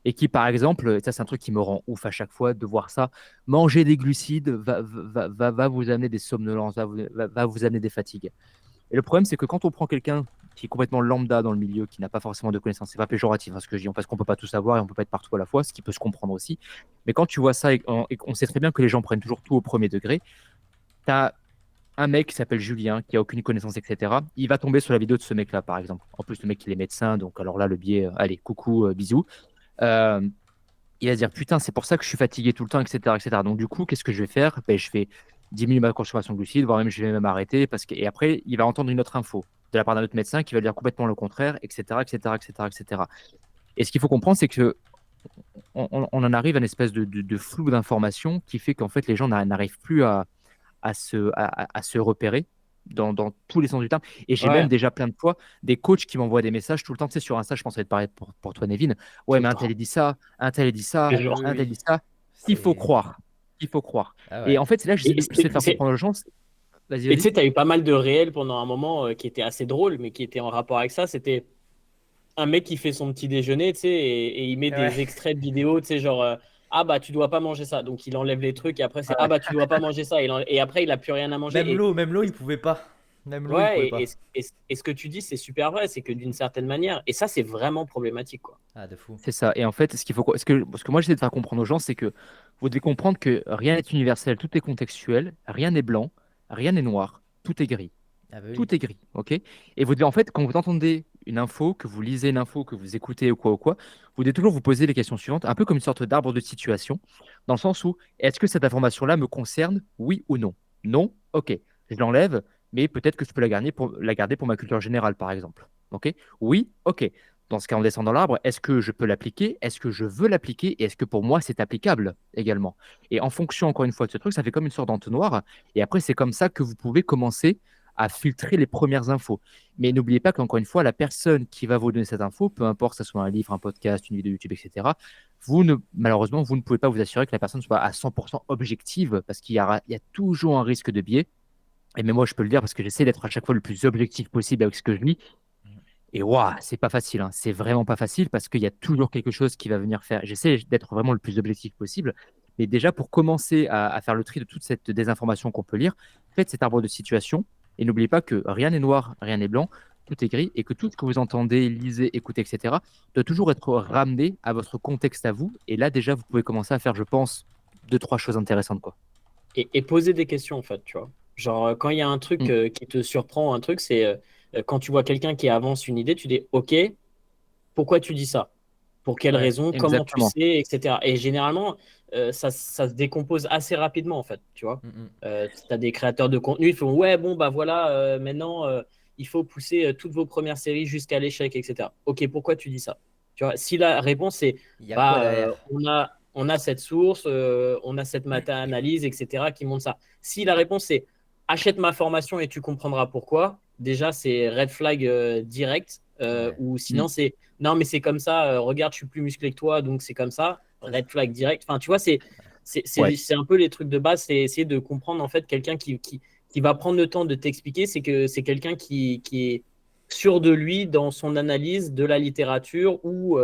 Et qui, par exemple, ça, c'est un truc qui me rend ouf à chaque fois de voir ça. Manger des glucides va vous amener des somnolences, va vous amener des fatigues. Et le problème, c'est que quand on prend quelqu'un qui est complètement lambda dans le milieu, qui n'a pas forcément de connaissances, c'est pas péjoratif hein, ce que je dis, parce qu'on peut pas tout savoir et on peut pas être partout à la fois, ce qui peut se comprendre aussi. Mais quand tu vois ça et qu'on sait très bien que les gens prennent toujours tout au premier degré, tu as un mec qui s'appelle Julien, qui a aucune connaissance, etc. Il va tomber sur la vidéo de ce mec-là, par exemple. En plus, le mec, il est médecin, donc alors là, le biais, allez, coucou, bisous. Euh, il va se dire, putain, c'est pour ça que je suis fatigué tout le temps, etc., etc. Donc, du coup, qu'est-ce que je vais faire? Ben, je vais diminuer ma consommation de glucides, voire même je vais même arrêter. Et après, il va entendre une autre info de la part d'un autre médecin qui va dire complètement le contraire, etc., etc., etc., etc. Et ce qu'il faut comprendre, c'est que on en arrive à une espèce de flou d'information qui fait qu'en fait, les gens n'arrivent plus à se repérer dans tous les sens du terme. Et j'ai même Ouais, déjà plein de fois des coachs qui m'envoient des messages tout le temps, tu sais, sur Insta, je pense que ça va être pareil pour toi, Nevin. Ouais, tout le mais un tel temps. dit ça, un tel dit Je ça, te ah bah jure. oui, un tel oui, dit ça. Il faut c'est, croire. Il faut croire. ah Et ouais, en fait, c'est là que Et j'essaie de faire comprendre aux gens. Vas-y, et tu vas-y. sais, tu as eu pas mal de réels pendant un moment qui étaient assez drôles, mais qui étaient en rapport avec ça. C'était un mec qui fait son petit déjeuner, tu sais, et il met ouais, des extraits de vidéos, tu sais, genre, ah bah tu dois pas manger ça. Donc il enlève les trucs, et après c'est, ah Ouais. bah tu dois pas manger ça. Et après il a plus rien à manger. même l'eau, Et il pouvait pas, même l'eau, il ouais, pouvait pas. et ce que tu dis, c'est super vrai, c'est que d'une certaine manière, et ça c'est vraiment problématique, quoi. Ah, de fou. C'est ça. Et en fait, ce que moi j'essaie de faire comprendre aux gens, c'est que vous devez comprendre que rien n'est universel, tout est contextuel, rien n'est blanc, rien n'est noir, tout est gris. Ah bah oui. Tout est gris, ok? Et vous devez, en fait, quand vous entendez une info, que vous lisez une info, que vous écoutez ou quoi, vous devez toujours vous poser les questions suivantes, un peu comme une sorte d'arbre de situation, dans le sens où, est-ce que cette information-là me concerne, oui ou non? Non? Ok, je l'enlève, mais peut-être que je peux la garder pour ma culture générale, par exemple. Ok? Oui? Ok. Dans ce cas, on descend dans l'arbre, est-ce que je peux l'appliquer? Est-ce que je veux l'appliquer? Et est-ce que pour moi, c'est applicable également? Et en fonction, encore une fois, de ce truc, ça fait comme une sorte d'entonnoir. Et après, c'est comme ça que vous pouvez commencer à filtrer les premières infos. Mais n'oubliez pas qu'encore une fois, la personne qui va vous donner cette info, peu importe que ce soit un livre, un podcast, une vidéo YouTube, etc., malheureusement, vous ne pouvez pas vous assurer que la personne soit à 100% objective parce il y a toujours un risque de biais. Et même moi, je peux le dire parce que j'essaie d'être à chaque fois le plus objectif possible avec ce que je lis. Et waouh, c'est pas facile, hein. C'est vraiment pas facile parce qu'il y a toujours quelque chose qui va venir faire. J'essaie d'être vraiment le plus objectif possible. Mais déjà, pour commencer à faire le tri de toute cette désinformation qu'on peut lire, faites cet arbre de situation et n'oubliez pas que rien n'est noir, rien n'est blanc, tout est gris et que tout ce que vous entendez, lisez, écoutez, etc., doit toujours être ramené à votre contexte à vous. Et là, déjà, vous pouvez commencer à faire, je pense, deux, trois choses intéressantes, quoi. Et poser des questions, en fait, tu vois. Genre, quand il y a un truc Mm. qui te surprend, un truc, c'est quand tu vois quelqu'un qui avance une idée, tu dis, OK, pourquoi tu dis ça? Pour quelle Ouais, raison? Comment tu Exactement. sais, etc. Et généralement, ça se décompose assez rapidement, en fait, tu vois. mm, mm. Tu as des créateurs de contenu, ils font, ouais, bon, bah voilà, maintenant, il faut pousser toutes vos premières séries jusqu'à l'échec, etc. OK, pourquoi tu dis ça? Tu vois, si la réponse est, Il y a quoi bah, derrière? on a cette source, on a cette mata-analyse, etc., qui montre ça. Si la réponse est, achète ma formation et tu comprendras pourquoi, déjà, c'est red flag direct. Ouais. Ou Mm. sinon, c'est, non, mais c'est comme ça, regarde, je suis plus musclé que toi, donc c'est comme ça, red flag direct. Enfin, tu vois, Ouais. c'est un peu les trucs de base, c'est essayer de comprendre en fait quelqu'un qui va prendre le temps de t'expliquer, c'est que c'est quelqu'un qui est sûr de lui dans son analyse de la littérature ou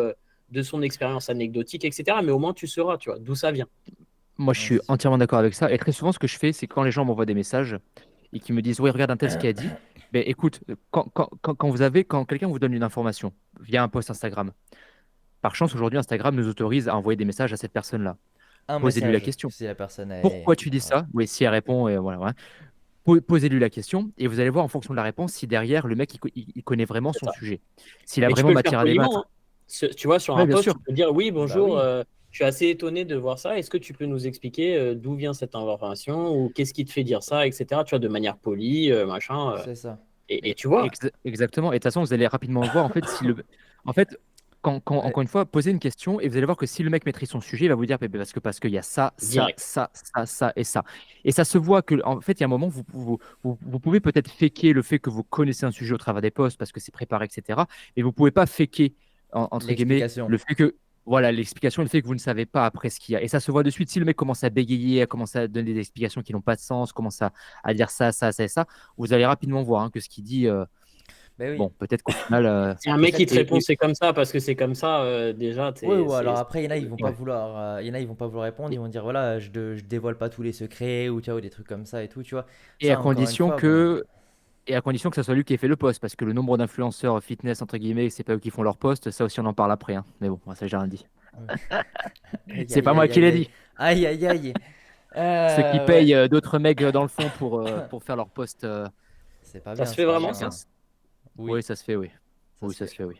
de son expérience anecdotique, etc. Mais au moins tu sauras, tu vois, d'où ça vient. Moi, je Ouais, suis c'est sûr. entièrement d'accord avec ça. Et très souvent, ce que je fais, c'est quand les gens m'envoient des messages et qui me disent, oui, regarde un tel ce qu'il a dit. Ben, écoute, quand quelqu'un vous donne une information via un post Instagram, par chance, aujourd'hui, Instagram nous autorise à envoyer des messages à cette personne-là. Un Posez-lui la message, question. si la personne est. Pourquoi tu dis Ouais. ça? Oui, si elle répond, et voilà, voilà. Posez-lui la question et vous allez voir en fonction de la réponse si derrière le mec il connaît vraiment C'est son ça. sujet. S'il a Mais tu vraiment peux le faire matière à poliment, hein. débattre. Tu vois, sur Ouais, un bien post, sûr. tu peux dire oui, Bah bonjour, oui. je suis assez étonné de voir ça. Est-ce que tu peux nous expliquer d'où vient cette information ou qu'est-ce qui te fait dire ça, etc. Tu vois, de manière polie, machin. C'est ça. Et Mais tu vois, Exactement. Et de toute façon, vous allez rapidement voir. En fait, si le... en fait ouais, encore une fois, posez une question et vous allez voir que si le mec maîtrise son sujet, il va vous dire parce qu'il y a ça, ça, direct. ça, ça, ça et ça. Et ça se voit que, en fait, il y a un moment, vous pouvez peut-être faker le fait que vous connaissez un sujet au travers des posts parce que c'est préparé, etc. Mais vous pouvez pas faker, entre guillemets, l'explication. le fait que. Voilà, l'explication, le fait que vous ne savez pas après ce qu'il y a. Et ça se voit de suite. Si le mec commence à bégayer, à commencer à donner des explications qui n'ont pas de sens, commence à dire ça, ça, ça et ça, vous allez rapidement voir que ce qu'il dit, Bah oui. bon, peut-être qu'au final. Si un mec qui Peut-être. te répond c'est comme ça parce que c'est comme ça, déjà, Oui, ou alors c'est après, il y en a, ils vont pas Ouais. vouloir, il y en a, ils vont pas vouloir répondre, ils vont dire voilà, je dévoile pas tous les secrets ou tu vois, ou des trucs comme ça et tout, tu vois. Et à Ça, encore une condition fois, bon. que, et à condition que ce soit lui qui ait fait le post, parce que le nombre d'influenceurs fitness, entre guillemets, c'est pas eux qui font leur post, ça aussi on en parle après, hein. Mais bon, ça j'ai rien dit. Aïe, C'est aïe, pas moi aïe, qui aïe, l'ai aïe. dit. Aïe, aïe, aïe. Ceux qui Ouais. payent d'autres mecs dans le fond pour faire leur post. C'est pas ça se bien, fait c'est pas vraiment bien, ça. hein. Oui, Oui, ça se fait, oui. ça Oui, se ça se fait. fait, oui.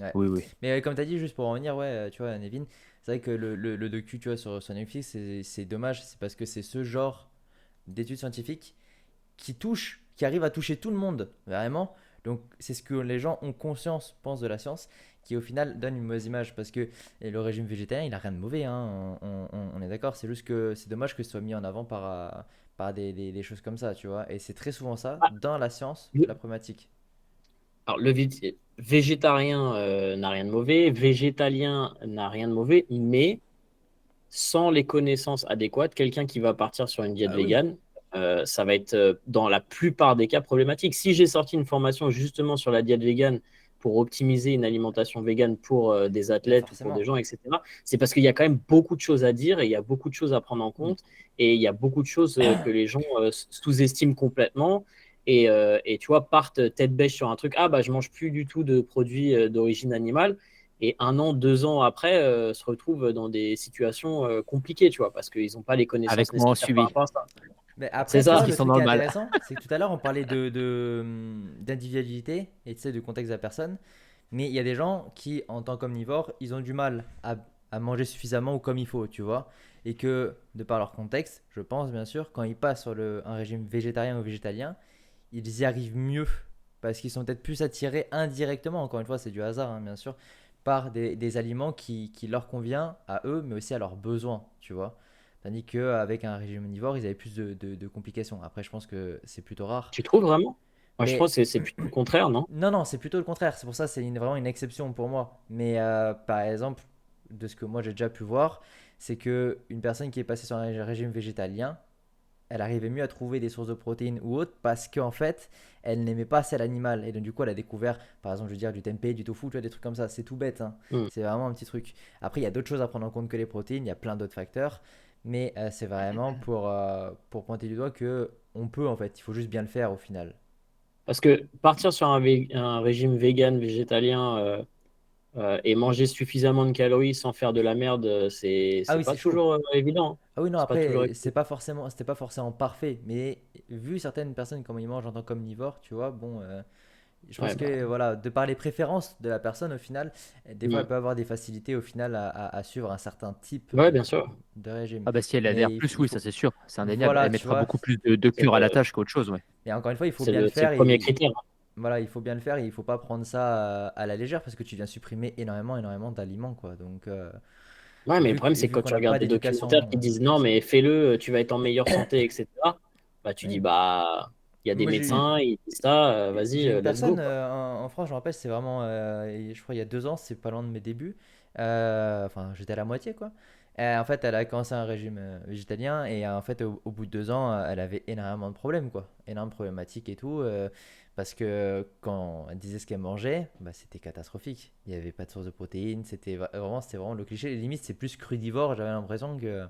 Ouais. Oui, oui. Mais comme tu as dit, juste pour en revenir, ouais, tu vois, Nevin, c'est vrai que le docu, tu vois, sur Netflix, c'est dommage, c'est parce que c'est ce genre d'études scientifiques qui arrive à toucher tout le monde, vraiment. Donc, c'est ce que les gens ont conscience, pensent de la science, qui au final donne une mauvaise image. Parce que et le régime végétarien, il n'a rien de mauvais, hein, on est d'accord. C'est juste que c'est dommage que ce soit mis en avant par des choses comme ça, tu vois. Et c'est très souvent ça, Ah, dans la science, le- la problématique. Alors, végétarien n'a rien de mauvais, végétalien n'a rien de mauvais, mais sans les connaissances adéquates, quelqu'un qui va partir sur une diète Ah oui, végane, ça va être dans la plupart des cas problématique. Si j'ai sorti une formation justement sur la diète végane pour optimiser une alimentation végane pour des mais athlètes ou pour des forcément. gens, etc., c'est parce qu'il y a quand même beaucoup de choses à dire et il y a beaucoup de choses à prendre en Mm. compte et il y a beaucoup de choses que les gens sous-estiment complètement. Et tu vois, partent tête bêche sur un truc, ah bah je mange plus du tout de produits d'origine animale, et 1 an, 2 ans après, se retrouvent dans des situations compliquées, tu vois, parce qu'ils n'ont pas les connaissances Avec moi en nécessaires par suivi. rapport à ça. Mais C'est après, tu ça. vois, Parce qu'ils le sont truc dans qui est le mal. intéressant, c'est que tout à l'heure, on parlait d'individualité et tu sais, du contexte de la personne. Mais il y a des gens qui, en tant qu'omnivores, ils ont du mal à manger suffisamment ou comme il faut, tu vois. Et que, de par leur contexte, je pense bien sûr, quand ils passent sur un régime végétarien ou végétalien, ils y arrivent mieux. Parce qu'ils sont peut-être plus attirés indirectement, encore une fois, c'est du hasard, hein, bien sûr, par des aliments qui leur convient à eux, mais aussi à leurs besoins, tu vois. Tandis qu'avec un régime omnivore, ils avaient plus de complications. Après, je pense que c'est plutôt rare. Tu trouves vraiment? Moi, je pense Mais que c'est plutôt le contraire, non? non, non, c'est plutôt le contraire. C'est pour ça que c'est vraiment une exception pour moi. Mais par exemple, de ce que moi j'ai déjà pu voir, c'est que une personne qui est passée sur un régime végétalien, elle arrivait mieux à trouver des sources de protéines ou autres parce qu'en fait, elle n'aimait pas celle animale. Et donc, du coup, elle a découvert, par exemple, je veux dire, du tempeh, du tofu, tu vois, des trucs comme ça. C'est tout bête, hein. Hmm. C'est vraiment un petit truc. Après, il y a d'autres choses à prendre en compte que les protéines. Il y a plein d'autres facteurs. Mais c'est vraiment pour pointer du doigt que on peut, en fait. Il faut juste bien le faire au final. Parce que partir sur un régime vegan, végétalien, et manger suffisamment de calories sans faire de la merde, Ah c'est oui, pas c'est chaud. toujours évident, hein. Ah oui, non, C'est pas toujours après, évident. c'était pas forcément parfait. Mais vu certaines personnes, comment ils mangent en tant qu'omnivore, tu vois, bon. Je pense Ouais, bah, que voilà, de par les préférences de la personne au final, des fois elle hmm. peut avoir des facilités au final à suivre un certain type Ouais, bien sûr. de régime. Ah bah si elle adhère Mais plus, il oui, ça faut, c'est sûr, c'est indéniable. voilà, Elle tu mettra vois. beaucoup plus de C'est cœur à la le, tâche qu'autre chose, ouais. Mais encore une fois, il faut c'est bien le c'est le faire premier et critère. voilà, il faut bien le faire et il faut pas prendre ça à la légère parce que tu viens supprimer énormément, énormément d'aliments quoi. Donc Ouais, mais le problème, c'est que vu quand qu'on tu n'a pas regardes des documentaires d'éducation qui disent sur non, ça. mais fais-le, tu vas être en meilleure santé, etc. Bah, tu dis, Oui. bah, il y a des Moi médecins, ils disent ça, vas-y, j'ai une let's go, personne quoi. en France, je me rappelle, c'est vraiment, je crois il y a 2 ans, c'est pas loin de mes débuts. Enfin, j'étais à la moitié quoi. En fait, elle a commencé un régime végétalien et en fait, au bout de 2 ans, elle avait énormément de problèmes quoi, énormément de problématiques et tout, parce que quand elle disait ce qu'elle mangeait, bah, c'était catastrophique. Il n'y avait pas de source de protéines, c'était vraiment le cliché. Limite, c'est plus crudivore, j'avais l'impression que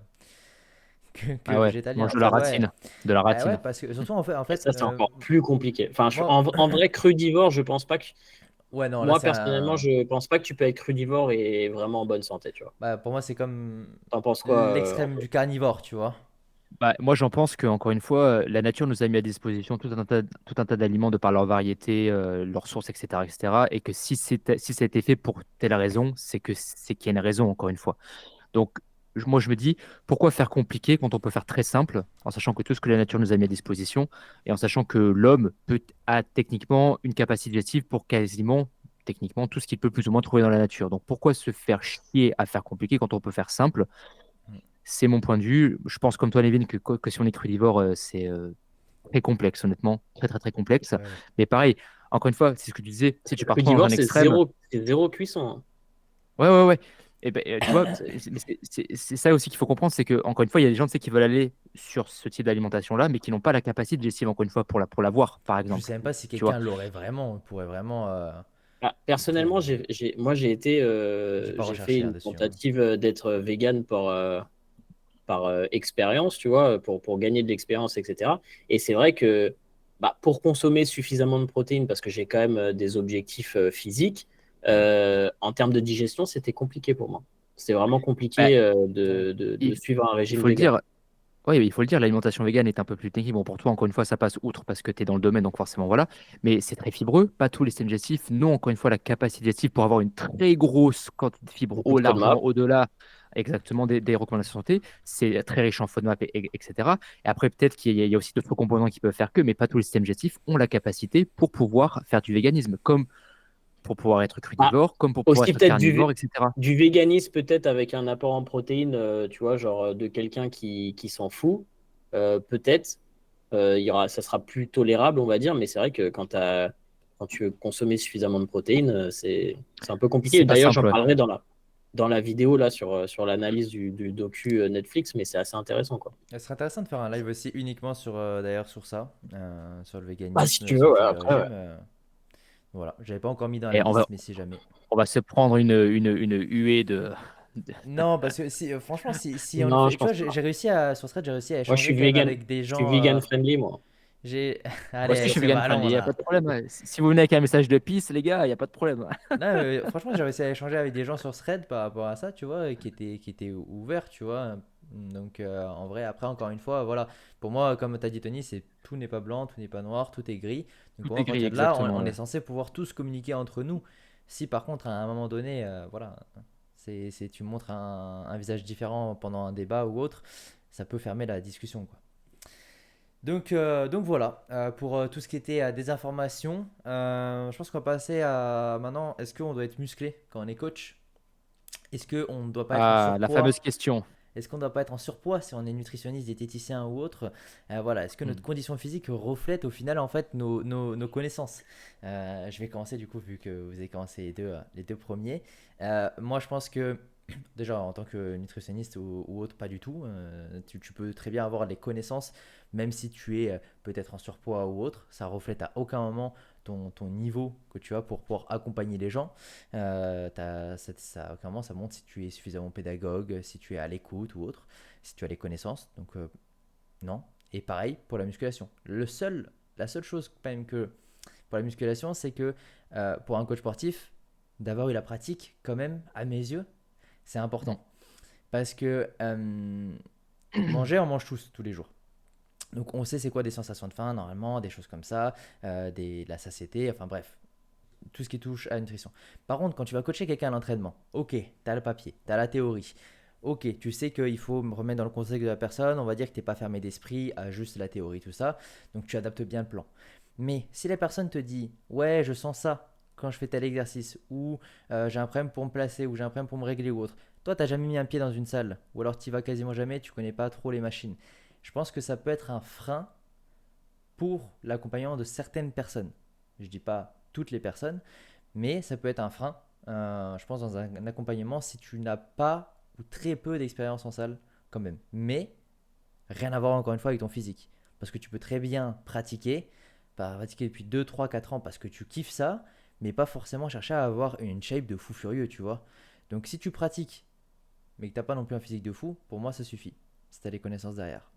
Ah ouais, végétalien. mange de la Donc ouais, ratine. De la bah ouais, ratine. parce que surtout en Et fait, ça, c'est encore plus compliqué. Enfin, moi, en vrai, crudivore, je pense pas que. ouais non, là Moi, c'est personnellement, un. je pense pas que tu peux être crudivore et vraiment en bonne santé, tu vois. Bah, pour moi, c'est comme T'en penses quoi, l'extrême Anto? du carnivore, tu vois. Bah, moi, j'en pense que encore une fois, la nature nous a mis à disposition tout un tas d'aliments de par leur variété, leurs sources, etc., etc. Et que si ça a été fait pour telle raison, c'est qu'il y a une raison, encore une fois. Donc, moi, je me dis, pourquoi faire compliqué quand on peut faire très simple, en sachant que tout ce que la nature nous a mis à disposition, et en sachant que l'homme a techniquement une capacité digestive pour quasiment, techniquement, tout ce qu'il peut plus ou moins trouver dans la nature. Donc, pourquoi se faire chier à faire compliqué quand on peut faire simple? Mm. C'est mon point de vue. Je pense comme toi, Lévin, que si on est crudivore, c'est très complexe, honnêtement. Très, très, très complexe. Ouais. Mais pareil, encore une fois, c'est ce que tu disais, si tu pars trop dans Crudivore, un extrême, c'est zéro cuisson, hein. ouais, ouais, ouais. Et ben, tu vois, c'est ça aussi qu'il faut comprendre, c'est que encore une fois, il y a des gens tu sais, qui veulent aller sur ce type d'alimentation-là, mais qui n'ont pas la capacité digestive, encore une fois, pour l'avoir, par Je sais exemple. même pas si Tu vois? quelqu'un l'aurait vraiment, pourrait vraiment. Ah, Pour, personnellement, moi, j'ai pas j'ai fait recherché hein, une dessus, hein. tentative d'être vegan par expérience, tu vois, pour gagner de l'expérience, etc. Et c'est vrai que bah, pour consommer suffisamment de protéines, parce que j'ai quand même des objectifs physiques, en termes de digestion, c'était compliqué pour moi. C'était vraiment Bah, compliqué Ouais. de il, suivre un il régime faut le vegan. dire. Oui, il faut le dire, l'alimentation végane est un peu plus technique. Bon, pour toi, encore une fois, ça passe outre parce que tu es dans le domaine, donc forcément, voilà. Mais c'est très fibreux. Pas tous les systèmes digestifs n'ont, encore une fois, la capacité digestive pour avoir une très grosse quantité de fibres, Beaucoup de largement FODMAP. au-delà exactement des recommandations de santé. C'est très riche en FODMAP, etc. Et après, peut-être qu'il y a aussi d'autres composants qui peuvent faire que, mais pas tous les systèmes digestifs ont la capacité pour pouvoir faire du véganisme, comme pour pouvoir être Ah, crudivore, comme pour pouvoir aussi être peut-être carnivore, etc. du véganisme, peut-être avec un apport en protéines, tu vois, genre de quelqu'un qui s'en fout, peut-être. Ça sera plus tolérable, on va dire, mais c'est vrai que quand tu veux consommer suffisamment de protéines, c'est un peu compliqué. C'est pas D'ailleurs, j'en simple, ouais. parlerai dans la vidéo là, sur l'analyse du docu Netflix, mais c'est assez intéressant, quoi. Ce serait intéressant de faire un live aussi uniquement sur, d'ailleurs, sur ça, sur le Bah, si véganisme, tu veux, sur ouais, tous les après, ouais. régimes. Voilà, j'avais pas encore mis dans la Et liste, mais si jamais. on va se prendre une huée de- Non, parce que si, franchement, si on le Non, fait, je tu vois, pense pas. j'ai réussi à, sur Thread, j'ai réussi à Moi, échanger quand même avec des je suis gens. vegan friendly, moi. J'ai, Moi aussi, allez, je suis c'est vegan ballon friendly, il n'y a pas là. de problème, ouais. Si vous venez avec un message de peace, les gars, il n'y a pas de problème. Non, franchement, j'ai réussi à échanger avec des gens sur Thread par rapport à ça, tu vois, et qui étaient ouverts, tu vois. Donc, en vrai, après, encore une fois, voilà. Pour moi, comme tu as dit, Tony, c'est tout n'est pas blanc, tout n'est pas noir, tout est gris. Donc, Tout pour moi, est à gris, partir de là, on exactement, est ouais. censé pouvoir tous communiquer entre nous. Si par contre, à un moment donné, voilà, tu montres un visage différent pendant un débat ou autre, ça peut fermer la discussion, quoi. Donc voilà, pour tout ce qui était désinformation, je pense qu'on va passer à maintenant, est-ce qu'on doit être musclé quand on est coach? Est-ce qu'on ne doit pas être en Ah, la fameuse surpoids? question. Est-ce qu'on ne doit pas être en surpoids si on est nutritionniste, diététicien ou autre? Voilà, est-ce que notre Hmm. condition physique reflète au final en fait nos connaissances? Je vais commencer du coup vu que vous avez commencé les deux premiers. Moi je pense que déjà en tant que nutritionniste ou autre, pas du tout. Tu peux très bien avoir les connaissances même si tu es peut-être en surpoids ou autre. Ça reflète à aucun moment ton niveau que tu as pour pouvoir accompagner les gens. À aucun moment ça montre si tu es suffisamment pédagogue, si tu es à l'écoute ou autre, si tu as les connaissances. Donc non. Et pareil pour la musculation. La seule chose quand même que pour la musculation, c'est que pour un coach sportif, d'avoir eu la pratique quand même, à mes yeux, c'est Hmm. important. Parce que manger, on mange tous les jours. Donc on sait c'est quoi des sensations de faim normalement, des choses comme ça, de la satiété, enfin bref, tout ce qui touche à la nutrition. Par contre, quand tu vas coacher quelqu'un à l'entraînement, ok, tu as le papier, tu as la théorie, ok, tu sais qu'il faut me remettre dans le contexte de la personne, on va dire que tu n'es pas fermé d'esprit à juste la théorie, tout ça, donc tu adaptes bien le plan. Mais si la personne te dit, ouais, je sens ça quand je fais tel exercice, ou j'ai un problème pour me placer, ou j'ai un problème pour me régler ou autre, toi, tu n'as jamais mis un pied dans une salle, ou alors tu y vas quasiment jamais, tu connais pas trop les machines. Je pense que ça peut être un frein pour l'accompagnement de certaines personnes. Je dis pas toutes les personnes, mais ça peut être un frein, je pense, dans un accompagnement si tu n'as pas ou très peu d'expérience en salle, quand même. Mais rien à voir encore une fois avec ton physique. Parce que tu peux très bien pratiquer depuis 2 3 4 ans parce que tu kiffes ça, mais pas forcément chercher à avoir une shape de fou furieux, tu vois. Donc si tu pratiques, mais que tu n'as pas non plus un physique de fou, pour moi ça suffit. Si tu as les connaissances derrière.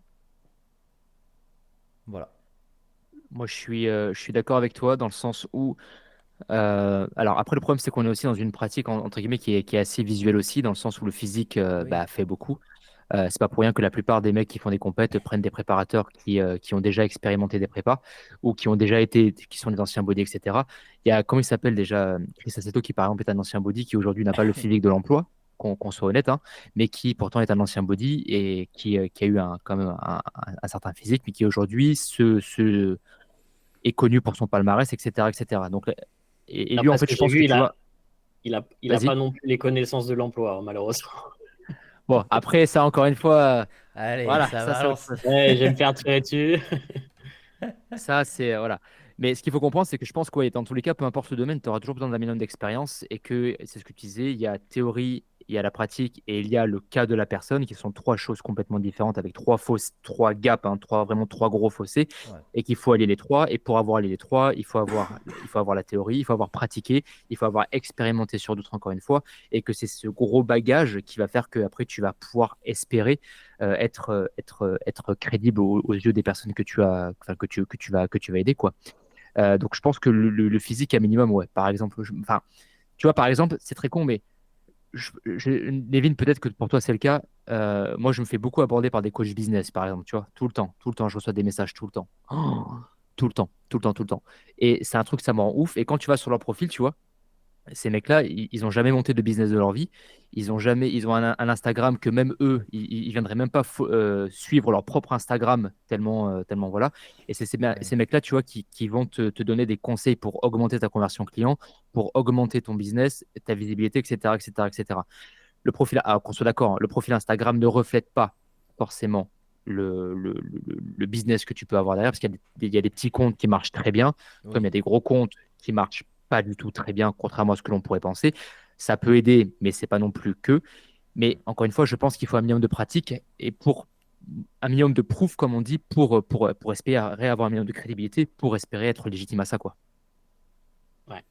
Voilà. Moi, je suis d'accord avec toi dans le sens où, alors après, le problème, c'est qu'on est aussi dans une pratique, entre guillemets, qui est assez visuelle aussi, dans le sens où le physique Oui. bah, fait beaucoup. C'est pas pour rien que la plupart des mecs qui font des compètes prennent des préparateurs qui ont déjà expérimenté des prépas ou qui sont des anciens body, etc. Il y a, comment il s'appelle déjà, Chris Aceto, qui par exemple est un ancien body qui aujourd'hui n'a pas le physique de l'emploi, qu'on soit honnête, hein, mais qui pourtant est un ancien body et qui a eu quand même un certain physique, mais qui aujourd'hui est connu pour son palmarès, etc., etc. Donc, et lui, en D'après ce fait, que je j'ai pense que vu, tu vois, il a vas-y. pas non plus les connaissances de l'emploi, hein, malheureusement. Bon, après, ça, encore une fois, Allez, voilà, ça ça, c'est autre balance. chose. Ouais, je vais me faire tirer dessus. Ça, c'est voilà. Mais ce qu'il faut comprendre, c'est que je pense que ouais, dans tous les cas, peu importe le domaine, tu auras toujours besoin d'un minimum d'expérience et que c'est ce que tu disais, il y a théorie, il y a la pratique et il y a le cas de la personne qui sont trois choses complètement différentes avec trois gaps, hein, vraiment trois gros fossés Ouais. et qu'il faut allier les trois. Et pour avoir allié les trois, il faut avoir la théorie, il faut avoir pratiqué, il faut avoir expérimenté sur d'autres encore une fois et que c'est ce gros bagage qui va faire que après tu vas pouvoir espérer être crédible aux yeux des personnes que tu as, enfin, que tu vas aider, quoi. Donc, je pense que le physique, à minimum, ouais. Par exemple, enfin, tu vois, par exemple, c'est très con, mais Nevin, peut-être que pour toi, c'est le cas. Moi, je me fais beaucoup aborder par des coachs business, par exemple, tu vois, tout le temps, je reçois des messages tout le temps. Oh, tout le temps, tout le temps, tout le temps. Et c'est un truc, ça me rend ouf. Et quand tu vas sur leur profil, tu vois, ces mecs-là, ils ont jamais monté de business de leur vie. Ils ont un Instagram que même eux, ils viendraient même pas suivre leur propre Instagram tellement voilà. Et c'est Ouais. ces mecs-là, tu vois, qui vont te donner des conseils pour augmenter ta conversion client, pour augmenter ton business, ta visibilité, etc., etc., etc. Le profil, qu'on soit d'accord, hein, le profil Instagram ne reflète pas forcément le business que tu peux avoir derrière, parce qu'il y a des petits comptes qui marchent très bien, comme il y Oui. a des gros comptes qui marchent pas du tout très bien, contrairement à ce que l'on pourrait penser. Ça peut aider, mais c'est pas non plus que. Mais encore une fois, je pense qu'il faut un minimum de pratique et pour un minimum de proof, comme on dit, pour espérer avoir un minimum de crédibilité, pour espérer être légitime à ça, quoi. Ouais.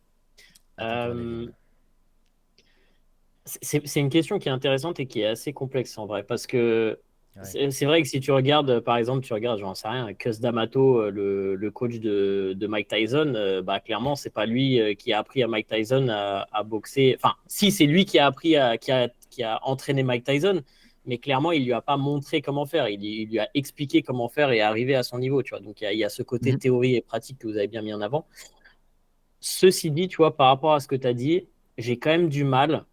À ton tour, Levin. Euh, c'est une question qui est intéressante et qui est assez complexe en vrai, parce que Ouais. c'est vrai que si tu regardes, par exemple, tu regardes, j'en sais rien, Cus D'Amato, le coach de Mike Tyson, bah, clairement, c'est pas lui qui a appris à Mike Tyson à boxer. Enfin, si, c'est lui qui a appris qui a entraîné Mike Tyson, mais clairement, il lui a pas montré comment faire. Il lui a expliqué comment faire et arriver à son niveau, tu vois. Donc, il y a ce côté Mhm. théorie et pratique que vous avez bien mis en avant. Ceci dit, tu vois, par rapport à ce que tu as dit, j'ai quand même du mal.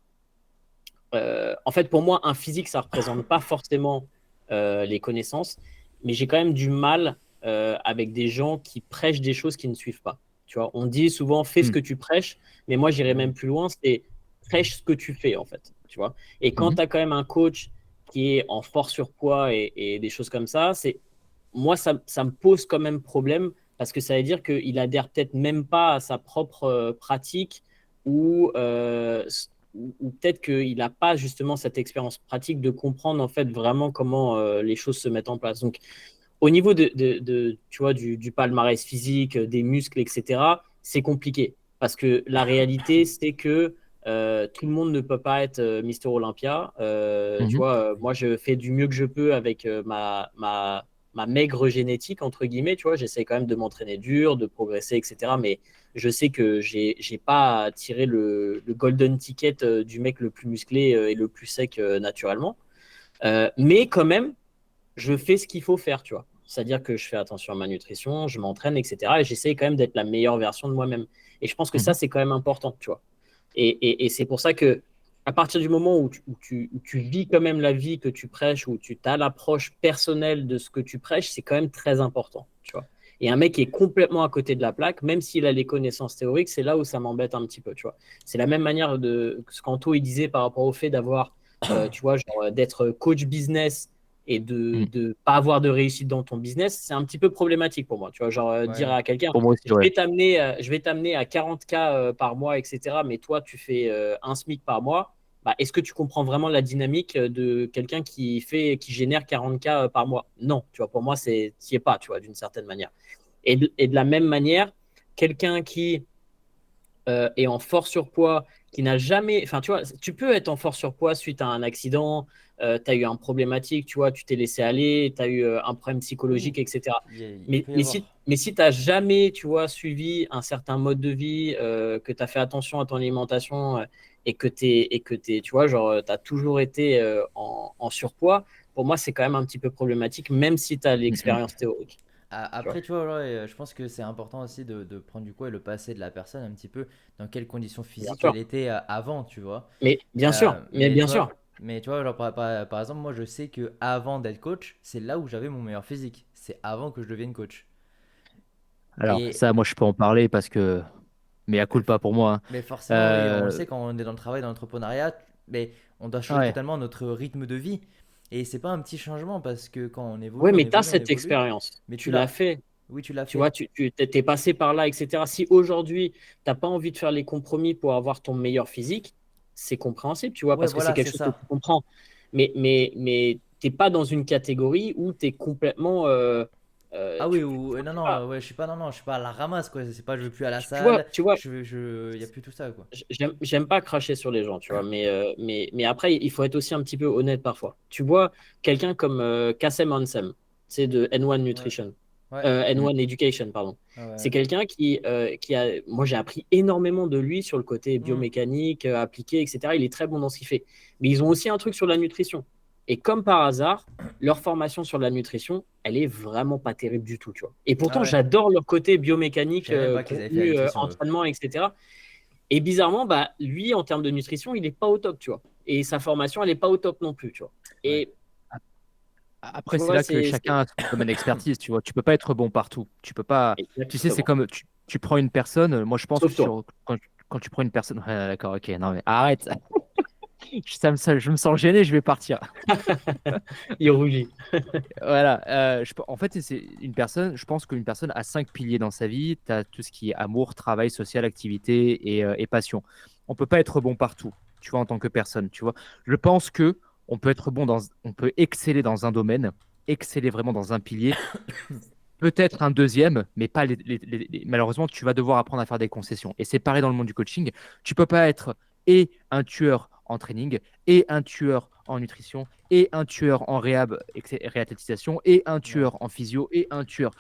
En fait, pour moi, un physique, ça ne représente pas forcément les connaissances, mais j'ai quand même du mal avec des gens qui prêchent des choses qui ne suivent pas. Tu vois, on dit souvent fais ce Mhm. que tu prêches, mais moi j'irais Mhm. même plus loin, c'est prêche ce que tu fais en fait. Tu vois. Et quand Mhm. tu as quand même un coach qui est en fort surpoids et des choses comme ça, c'est moi ça me pose quand même problème parce que ça veut dire qu'il adhère peut-être même pas à sa propre pratique ou ou peut-être qu'il n'a pas justement cette expérience pratique de comprendre en fait vraiment comment les choses se mettent en place. Donc, au niveau tu vois, du palmarès physique, des muscles, etc., c'est compliqué. Parce que la réalité, c'est que tout le monde ne peut pas être Mister Olympia. Tu Mhm. vois, moi, je fais du mieux que je peux avec ma maigre génétique, entre guillemets. Tu vois, j'essaie quand même de m'entraîner dur, de progresser, etc. Mais je sais que j'ai pas tiré le golden ticket du mec le plus musclé et le plus sec naturellement. Mais quand même, je fais ce qu'il faut faire, tu vois. C'est-à-dire que je fais attention à ma nutrition, je m'entraîne, etc. Et j'essaie quand même d'être la meilleure version de moi-même. Et je pense que ça, Mhm. c'est quand même important, tu vois. Et c'est pour ça que à partir du moment où tu vis quand même la vie que tu prêches, où tu as l'approche personnelle de ce que tu prêches, c'est quand même très important, tu vois. Et un mec qui est complètement à côté de la plaque, même s'il a les connaissances théoriques, c'est là où ça m'embête un petit peu, tu vois. C'est la même manière de ce qu'Anto il disait par rapport au fait d'avoir, tu vois, genre d'être coach business et de Mhm. ne pas avoir de réussite dans ton business, c'est un petit peu problématique pour moi. Tu vois, genre dire Ouais. à quelqu'un, Pour moi aussi, ouais. je vais t'amener à 40K par mois, etc. Mais toi, tu fais un SMIC par mois. Bah, est-ce que tu comprends vraiment la dynamique de quelqu'un qui génère 40K par mois? Non, tu vois, pour moi, c'est, t'y es pas, tu vois, d'une certaine manière. Et de la même manière, quelqu'un qui est en fort surpoids, qui n'a jamais. Enfin, tu vois, tu peux être en fort surpoids suite à un accident, tu as eu un problématique, tu vois, tu t'es laissé aller, tu as eu un problème Oui. psychologique, etc. Il Mais, peut y mais si, avoir. mais si tu n'as jamais, tu vois, suivi un certain mode de vie, que tu as fait attention à ton alimentation et que tu vois, genre, tu as toujours été en surpoids, pour moi, c'est quand même un petit peu problématique, même si tu as Mhm. l'expérience théorique. Tu vois. Après, tu vois, ouais, je pense que c'est important aussi de prendre du coup et le passé de la personne un petit peu, dans quelles conditions Bien physiques sûr. elle était avant, tu vois. Mais bien sûr, mais Mais bien tu vois, sûr. genre, par exemple, moi je sais que avant d'être coach, c'est là où j'avais mon meilleur physique. C'est avant que je devienne coach. Alors, Et ça, moi, je peux en parler parce que. Mais à mais, culpa pour moi, mais hein. forcément, oui, on le sait quand on est dans le travail, dans l'entrepreneuriat, mais on doit changer Ouais. totalement notre rythme de vie. Et c'est pas un petit changement parce que quand on Oui, évolue, on mais tu as évolue, on cette évolue. expérience. Mais tu Tu l'as l'as. fait. Oui, tu l'as Tu vois, fait. tu t'es passé par là, etc. Si aujourd'hui, tu n'as pas envie de faire les compromis pour avoir ton meilleur physique, c'est compréhensible, tu vois, Ouais, parce que c'est voilà, quelque c'est chose que ça. tu comprends. Mais tu n'es pas dans une catégorie où tu es complètement. Ah oui, ou Enfin, non, je sais pas. non, ouais, je suis pas, non, non, je suis pas à la ramasse, quoi. C'est pas, je veux plus à la Tu vois, salle, tu vois, y a plus tout ça, quoi. j'aime pas cracher sur les gens, tu vois, mais après, il faut être aussi un petit peu honnête parfois. Tu vois, quelqu'un comme Kassem Hansem, c'est de N1 Ouais, Nutrition, ouais, Mm. N1 Education, pardon. ouais, C'est ouais. quelqu'un qui a. Moi, j'ai appris énormément de lui sur le côté Hmm. biomécanique, appliqué, etc. Il est très bon dans ce qu'il fait. Mais ils ont aussi un truc sur la nutrition. Et comme par hasard, leur formation sur la nutrition, elle est vraiment pas terrible du tout, tu vois. Et Ah pourtant, ouais. j'adore leur côté Je biomécanique, savais même pas qu'ils avaient fait la contenu, nutrition, eux. entraînement, etc. Et bizarrement, bah, lui, en termes de nutrition, il n'est pas au top, tu vois. Et sa formation, elle n'est pas au top non plus, tu vois. Ouais. Et tu Après, c'est vois, là que chacun a son domaine d'expertise, tu vois. Tu peux pas être bon partout. Tu peux pas. Tu sais, c'est exactement. comme tu prends une personne. Moi, je pense que Sauf toi, quand tu prends une personne. Ouais, d'accord, ok, non, mais arrête. Je me sens gêné, je vais partir. il rougit. Voilà. En fait, c'est une personne. Je pense qu'une personne a 5 piliers dans sa vie. Tu as tout ce qui est amour, travail, social, activité et passion. On peut pas être bon partout, tu vois, en tant que personne, tu vois. Je pense que on peut exceller dans un domaine, exceller vraiment dans un pilier, peut-être un deuxième, mais pas malheureusement, tu vas devoir apprendre à faire des concessions. Et c'est pareil dans le monde du coaching. Tu peux pas être et un tueur en training, et un tueur en nutrition, et un tueur en réathlétisation, et un Ouais. tueur en physio, et un tueur.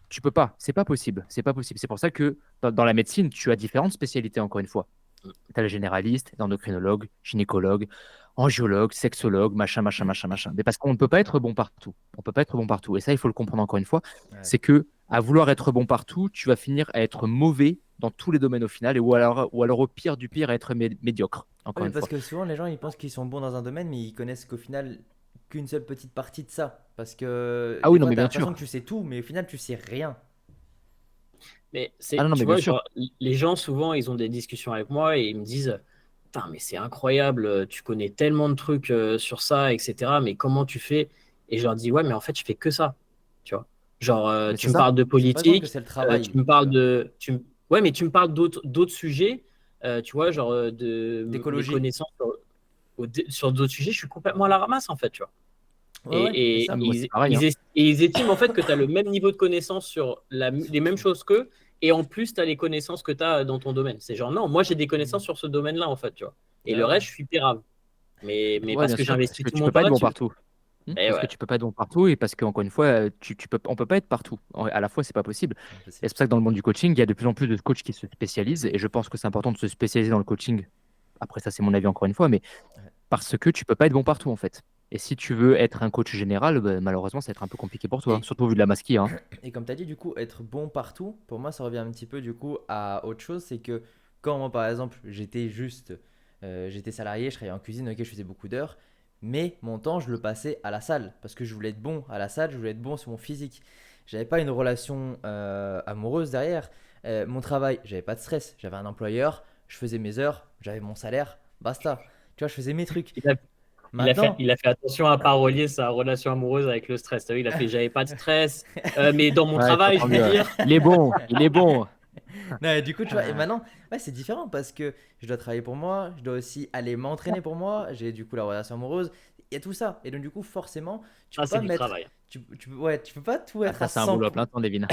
Tu peux pas. C'est pas possible. C'est pas possible. C'est pour ça que dans la médecine, tu as différentes spécialités, encore une fois. Tu as le généraliste, l'endocrinologue, gynécologue, angiologue, sexologue, machin, machin, machin, machin. Mais parce qu'on ne peut pas être bon partout. On peut pas être bon partout. Et ça, il faut le comprendre encore une fois. Ouais. C'est que à vouloir être bon partout, tu vas finir à être mauvais dans tous les domaines au final, ou alors au pire du pire, à être médiocre, encore Oui, une parce fois. que souvent les gens ils pensent qu'ils sont bons dans un domaine, mais ils connaissent qu'au final qu'une seule petite partie de ça. Parce que Ah des oui, non, fois mais t'as bien l'impression sûr. que tu sais tout, mais au final tu sais rien. Mais Ah non, non, tu mais bien vois, sûr. genre, les gens, souvent, ils ont des discussions avec moi et ils me disent, putain, mais c'est incroyable, tu connais tellement de trucs sur ça, etc. Mais comment tu fais? Et je leur dis, ouais, mais en fait, je fais que ça. Tu vois. Genre, Mais c'est tu me ça. parles de C'est pas souvent que politique, c'est le tu travail, me tu parles vois. de. Ouais, mais tu me parles d'autres sujets, tu vois, genre de mes D'écologie. connaissances sur d'autres sujets, je suis complètement à la ramasse, en fait, tu vois. Ouais, ouais, mais Et, ça. Ah, mais moi, c'est pareil, hein. ils estiment en fait que tu as le même niveau de connaissance sur les mêmes choses qu'eux, et en plus, tu as les connaissances que tu as dans ton domaine. C'est genre, non, moi j'ai des Hmm. connaissances sur ce domaine-là, en fait, tu vois. Et Ouais, le ouais. reste, je suis pérave. Mais Ouais, parce bien que sûr. Parce j'investis que tout tu mon peux temps pas être bon là-dessus. partout. Et Parce que ouais, tu peux pas être bon partout et parce qu'encore une fois, on peut pas être partout. À la fois, c'est pas possible. C'est Et impossible. c'est pour ça que dans le monde du coaching, il y a de plus en plus de coachs qui se spécialisent. Et je pense que c'est important de se spécialiser dans le coaching. Après, ça, c'est mon avis encore une fois, mais Ouais. parce que tu peux pas être bon partout, en fait. Et si tu veux être un coach général, bah, malheureusement, ça va être un peu compliqué pour toi, Et, surtout au vu de la masse qu'il y a, hein. et comme tu as dit, du coup, être bon partout, pour moi, ça revient un petit peu du coup à autre chose. C'est que quand moi, par exemple, j'étais salarié, je travaillais en cuisine, ok, je faisais beaucoup d'heures, mais mon temps, je le passais à la salle parce que je voulais être bon à la salle, je voulais être bon sur mon physique. J'avais pas une relation amoureuse derrière. Mon travail, j'avais pas de stress. J'avais un employeur, je faisais mes heures, j'avais mon salaire, basta. Tu vois, je faisais mes trucs. il a, Maintenant, il a fait attention à pas relier sa relation amoureuse avec le stress. T'as vu, il a fait, j'avais pas de stress, mais dans mon Ouais, bah, travail, tant je veux mieux. dire. Il est bon, il est bon. non, et du coup, tu vois, et Ah, maintenant, ouais, c'est différent parce que je dois travailler pour moi, je dois aussi aller m'entraîner pour moi, j'ai du coup la relation amoureuse, il y a tout ça. Et donc, du coup, forcément, tu Ah, peux c'est pas du mettre, travail. ouais, tu peux pas tout ah, être ça, à c'est un boulot 100, à plein temps, Devine.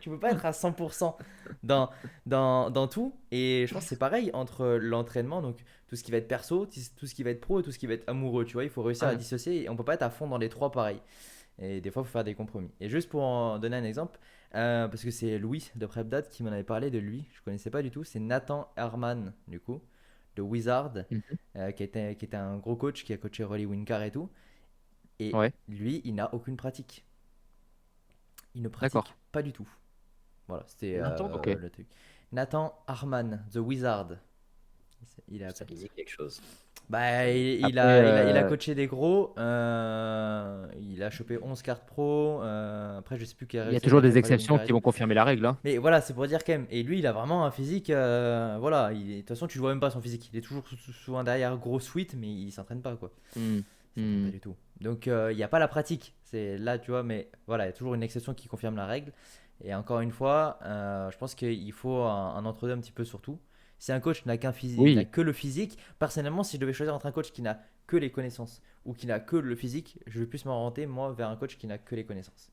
tu peux pas être à 100% dans, dans tout. Et je pense que c'est pareil entre l'entraînement, donc tout ce qui va être perso, tout ce qui va être pro et tout ce qui va être amoureux, tu vois, il faut réussir à Ouais. dissocier et on peut pas être à fond dans les trois pareils. Et des fois, il faut faire des compromis. Et juste pour en donner un exemple, parce que c'est Louis de PrepDat qui m'en avait parlé de lui, je connaissais pas du tout, c'est Nathan Herman, du coup, de Wizard, Mhm. qui était un gros coach qui a coaché Rolly Winkar et tout. Et Ouais, lui, il n'a aucune pratique. Il ne pratique d'accord. pas du tout. Voilà, c'était Nathan, Ok. le truc. Nathan Harman, The Wizard, il est ça appelé. me dit quelque chose. Bah, Ça me dit- Après, il a coaché des gros. Il a chopé 11 cartes pro. Après, je sais plus quel il y a résultat il toujours a fait des au Palladium exceptions Card et qui tout. vont confirmer la règle, hein. Mais voilà, c'est pour dire quand même. Et lui, il a vraiment un physique. Voilà, de toute façon, tu vois même pas son physique. Il est toujours souvent derrière gros sweat, mais il s'entraîne pas quoi. Hmm, Il s'entraîne pas hmm. du tout. Donc, il n'y a pas la pratique. C'est là, tu vois, mais voilà, il y a toujours une exception qui confirme la règle. Et encore une fois, je pense qu'il faut un entre-deux un petit peu surtout. Si un coach n'a qu'un physique, n'a Oui. que le physique, personnellement, si je devais choisir entre un coach qui n'a que les connaissances ou qui n'a que le physique, je vais plus m'orienter moi vers un coach qui n'a que les connaissances.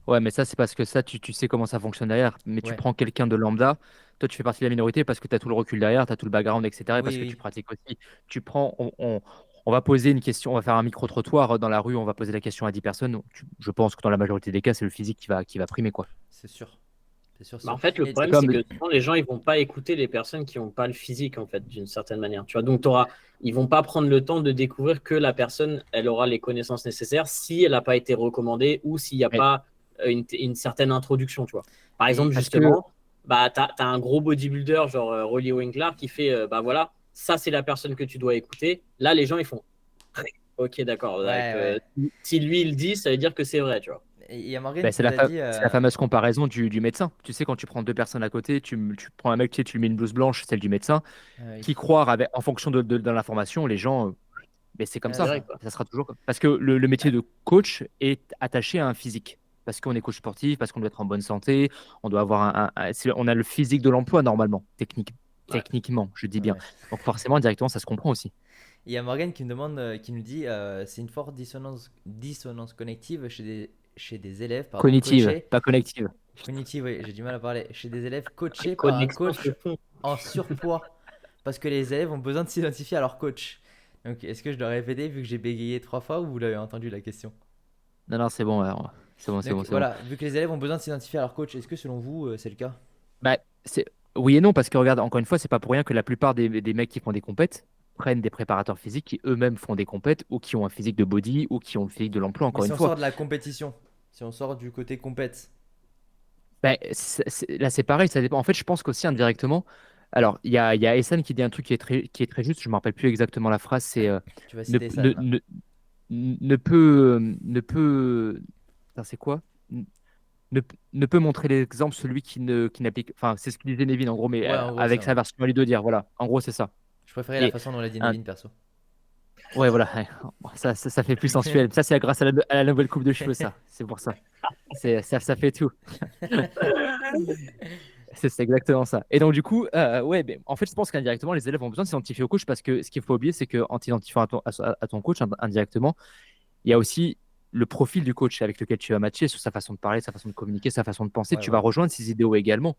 Ouais, mais ça, c'est parce que ça, tu sais comment ça fonctionne derrière. Mais tu Ouais, prends quelqu'un de lambda, toi, tu fais partie de la minorité parce que tu as tout le recul derrière, tu as tout le background, etc. Et oui, parce que tu oui, pratiques aussi. Tu prends, on va poser une question, on va faire un micro-trottoir dans la rue, on va poser la question à 10 personnes. Je pense que dans la majorité des cas, c'est le physique qui va primer, quoi. c'est sûr, c'est sûr, c'est Bah, sûr. en fait, le Et C'est problème, c'est comme. que souvent, les gens, ils vont pas écouter les personnes qui n'ont pas le physique, en fait, d'une certaine manière. Tu vois, donc ils vont pas prendre le temps de découvrir que la personne, elle aura les connaissances nécessaires si elle n'a pas été recommandée ou s'il n'y a mais pas une certaine introduction, tu vois. Par exemple, et Parce que. justement, bah, tu as un gros bodybuilder, genre Rolly Winkler, qui fait, bah voilà, ça, c'est la personne que tu dois écouter. Là, les gens, ils font, ok, d'accord. ouais, ouais. Si lui, il dit, ça veut dire que c'est vrai, tu vois. Et il y a Morgan Ben, qui nous a dit, c'est la fameuse comparaison du médecin. Tu sais, quand tu prends deux personnes à côté, tu prends un mec, tu lui mets une blouse blanche, celle du médecin, oui. qui croire en fonction de l'information, les gens, mais c'est comme C'est ça. Direct, ça. quoi. Ça sera toujours comme. Parce que le métier de coach est attaché à un physique. Parce qu'on est coach sportif, parce qu'on doit être en bonne santé, on doit avoir on a le physique de l'emploi normalement, Ouais. techniquement, je dis bien. Ouais. Donc forcément, directement, ça se comprend aussi. Il y a Morgan qui me demande, qui nous dit, c'est une forte dissonance connective chez des élèves, pardon, Cognitive, coachés, pas connective. cognitive, oui, j'ai du mal à parler, chez des élèves coachés par un Connexion coach se font. en surpoids, parce que les élèves ont besoin de s'identifier à leur coach. Donc, est-ce que je dois répéter vu que j'ai bégayé 3 fois ou vous l'avez entendu la question? Non, non, c'est bon, c'est bon, c'est bon, Donc c'est bon. voilà, vu que les élèves ont besoin de s'identifier à leur coach, est-ce que selon vous, c'est le cas? Bah, oui et non, parce que regarde, encore une fois, c'est pas pour rien que la plupart des mecs qui font des compètes prennent des préparateurs physiques qui eux-mêmes font des compètes ou qui ont un physique de body ou qui ont le physique de l'emploi, Mais encore si une on fois. sort de la compétition, si on sort du côté compète, Bah, là, c'est pareil, ça dépend. En fait, je pense qu'aussi indirectement, alors, il y a Ehsan qui dit un truc qui est très juste, je ne me rappelle plus exactement la phrase, c'est tu vas ne, citer ne, San. ne, ne peut. Putain, c'est quoi? Ne, ne peut montrer l'exemple celui qui n'applique. Enfin, c'est ce que disait Nevin en gros, mais Ouais, en gros, avec ça, sa ouais. version à lui de dire, voilà. En gros, c'est ça. Je préférais la Et façon dont l'a dit un- Nevin perso. ouais, voilà. Ouais. Ça fait plus sensuel. Ça, c'est grâce à la nouvelle coupe de cheveux, ça. C'est pour ça. Ça fait tout. C'est exactement ça. Et donc, du coup, ouais, ben, en fait, je pense qu'indirectement, les élèves ont besoin de s'identifier au coach parce que ce qu'il faut oublier, c'est qu'en t'identifiant à ton coach indirectement, il y a aussi le profil du coach avec lequel tu vas matcher sur sa façon de parler, sa façon de communiquer, sa façon de penser. Ouais, Tu vas voilà. rejoindre ses idéaux également.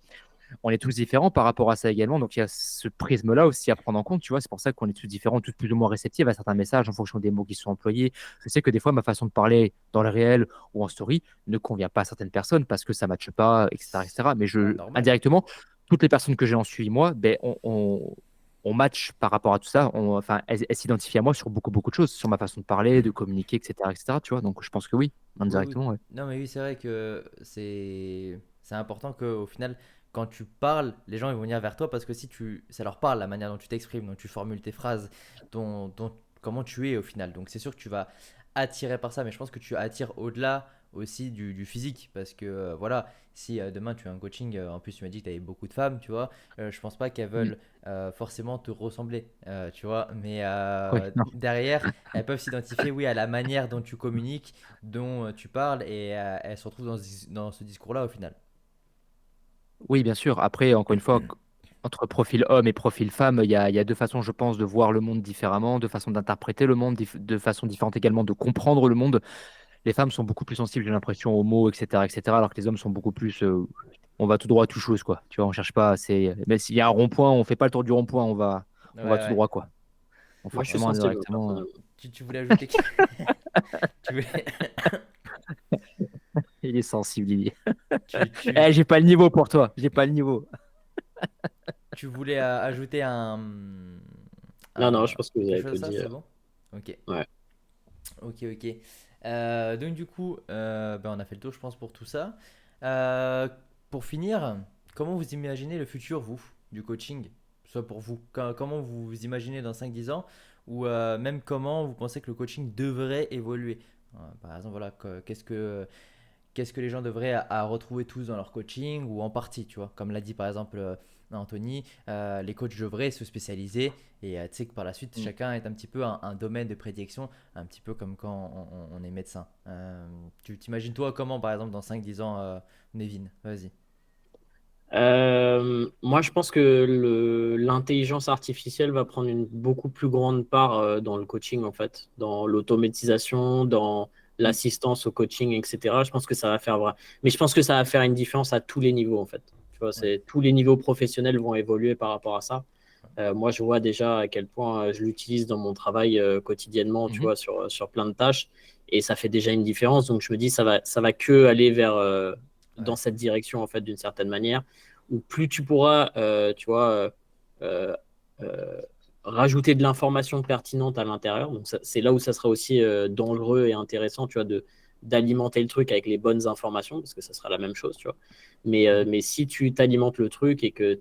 On est tous différents par rapport à ça également. Donc, il y a ce prisme-là aussi à prendre en compte. Tu vois, c'est pour ça qu'on est tous différents, tous plus ou moins réceptifs à certains messages en fonction des mots qui sont employés. Je sais que des fois, ma façon de parler dans le réel ou en story ne convient pas à certaines personnes parce que ça ne matche pas, etc., etc. Mais Normal. indirectement, toutes les personnes que j'ai en suivi, moi, ben, on match par rapport à tout ça. Enfin, elles s'identifient à moi sur beaucoup, beaucoup de choses, sur ma façon de parler, de communiquer, etc., etc. Tu vois, donc je pense que oui, Oui, oui. indirectement, ouais. Non, mais oui, c'est vrai que c'est important qu'au final, quand tu parles, les gens ils vont venir vers toi parce que si ça leur parle la manière dont tu t'exprimes, dont tu formules tes phrases, comment tu es au final. Donc c'est sûr que tu vas attirer par ça, mais je pense que tu attires au-delà aussi du physique parce que voilà, si demain tu as un coaching, en plus tu m'as dit que tu avais beaucoup de femmes, tu vois, je pense pas qu'elles Mm. veulent forcément te ressembler, tu vois, mais Ouais, non. derrière, elles peuvent s'identifier, oui, à la manière dont tu communiques, dont tu parles, et elles se retrouvent dans ce discours-là au final. Oui, bien sûr. Après, encore une fois, entre profil homme et profil femme, il y a deux façons, je pense, de voir le monde différemment, deux façons d'interpréter le monde, de façons différentes également de comprendre le monde. Les femmes sont beaucoup plus sensibles, j'ai l'impression, aux mots, etc., etc., alors que les hommes sont beaucoup plus, on va tout droit à tout chose, quoi. Tu vois, on cherche pas, mais s'il y a un rond-point, on fait pas le tour du rond-point, Ouais, on va tout ouais. droit, quoi. Donc Moi, je suis forcément, sensible, indirectement. personnellement. Tu voulais ajouter tu voulais, Il est sensible, Didier. tu, tu, J'ai pas le niveau pour toi, j'ai pas le niveau. tu voulais ajouter Non, non, je pense que vous quelque avez chose à tout ça, dit. c'est bon? Ok, Ouais. ok, ok. Donc du coup, on a fait le tour, je pense, pour tout ça. Euh, pour finir, comment vous imaginez le futur, vous, du coaching? Soit pour vous, comment vous vous imaginez dans 5 10 ans? Ou même comment vous pensez que le coaching devrait évoluer? Par exemple, voilà, qu'est-ce que les gens devraient à retrouver tous dans leur coaching ou en partie, tu vois. Comme l'a dit par exemple Anthony, les coachs devraient se spécialiser et tu sais que par la suite, Mm. chacun est un petit peu un domaine de prédilection, un petit peu comme quand on est médecin. Tu t'imagines toi comment par exemple dans 5 10 ans, Nevin? Vas-y. Moi, je pense que l'intelligence artificielle va prendre une beaucoup plus grande part dans le coaching, en fait, dans l'automatisation, dans l'assistance au coaching, etc. Je pense que ça va faire vrai. Mais je pense que ça va faire une différence à tous les niveaux, en fait. Tu vois, Ouais. tous les niveaux professionnels vont évoluer par rapport à ça. Moi, je vois déjà à quel point je l'utilise dans mon travail quotidiennement, tu Mhm. vois, sur plein de tâches. Et ça fait déjà une différence. Donc, je me dis, ça va que aller vers, dans Ouais. cette direction, en fait, d'une certaine manière. Où plus tu pourras, tu vois, euh, euh, rajouter de l'information pertinente à l'intérieur. Donc, c'est là où ça sera aussi dangereux et intéressant, tu vois, d'alimenter le truc avec les bonnes informations, parce que ça sera la même chose, tu vois. Mhm. Mais si tu t'alimentes le truc et que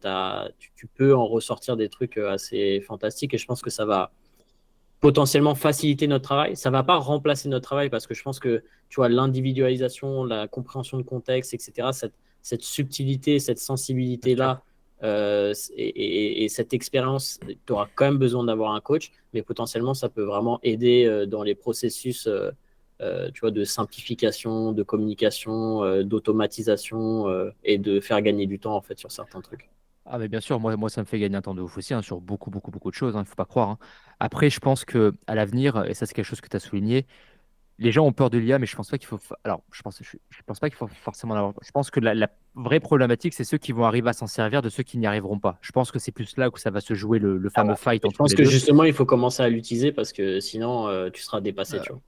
tu peux en ressortir des trucs assez fantastiques, et je pense que ça va potentiellement faciliter notre travail. Ça ne va pas remplacer notre travail parce que je pense que tu vois, l'individualisation, la compréhension de contexte, etc., cette subtilité, cette Bien sûr. sensibilité-là et cette expérience, tu auras quand même besoin d'avoir un coach, mais potentiellement, ça peut vraiment aider dans les processus tu vois, de simplification, de communication, d'automatisation et de faire gagner du temps en fait sur certains trucs. Ah, mais bien sûr, moi, ça me fait gagner un temps de ouf aussi, hein, sur beaucoup, beaucoup, beaucoup de choses, il ne faut pas croire, hein. Après, je pense que à l'avenir, et ça, c'est quelque chose que tu as souligné, les gens ont peur de l'IA, mais je pense pas qu'il faut. Alors, je pense pas qu'il faut forcément en avoir. Je pense que la vraie problématique, c'est ceux qui vont arriver à s'en servir de ceux qui n'y arriveront pas. Je pense que c'est plus là où ça va se jouer le Ah fameux ouais. fight Mais je entre pense les que deux. justement, il faut commencer à l'utiliser parce que sinon, tu seras dépassé, Euh, tu vois.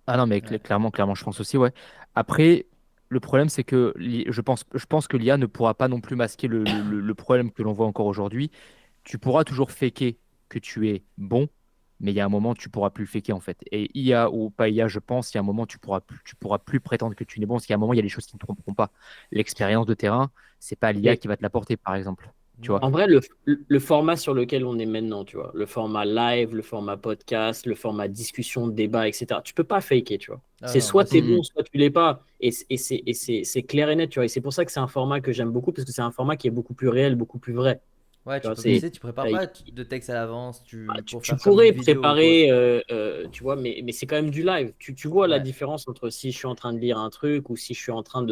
ah non, mais Ouais. clairement, clairement, je pense aussi, ouais. Après, le problème, c'est que je pense que l'IA ne pourra pas non plus masquer le problème que l'on voit encore aujourd'hui. Tu pourras toujours faker que tu es bon, mais il y a un moment, tu pourras plus le faker en fait. Et IA ou pas IA, je pense, il y a un moment, tu pourras plus prétendre que tu n'es bon, parce qu'il y a un moment, il y a des choses qui ne tromperont pas. L'expérience de terrain, c'est pas l'IA Mais qui va te l'apporter, par exemple. Tu vois? Non. en vrai, le format sur lequel on est maintenant, tu vois, le format live, le format podcast, le format discussion, débat, etc., tu peux pas faker, tu vois. Ah C'est non, moi soit tu es Mm, bon, soit tu l'es pas. Et c'est clair et net, tu vois. Et c'est pour ça que c'est un format que j'aime beaucoup, parce que c'est un format qui est beaucoup plus réel, beaucoup plus vrai. ouais, Tu vois, tu mm. sais, tu prépares euh, pas de texte à l'avance tu, pour tu faire comme une pourrais vidéo ou quoi. préparer, tu vois, mais c'est quand même du live. Tu vois la Ouais, différence entre si je suis en train de lire un truc ou si je suis en train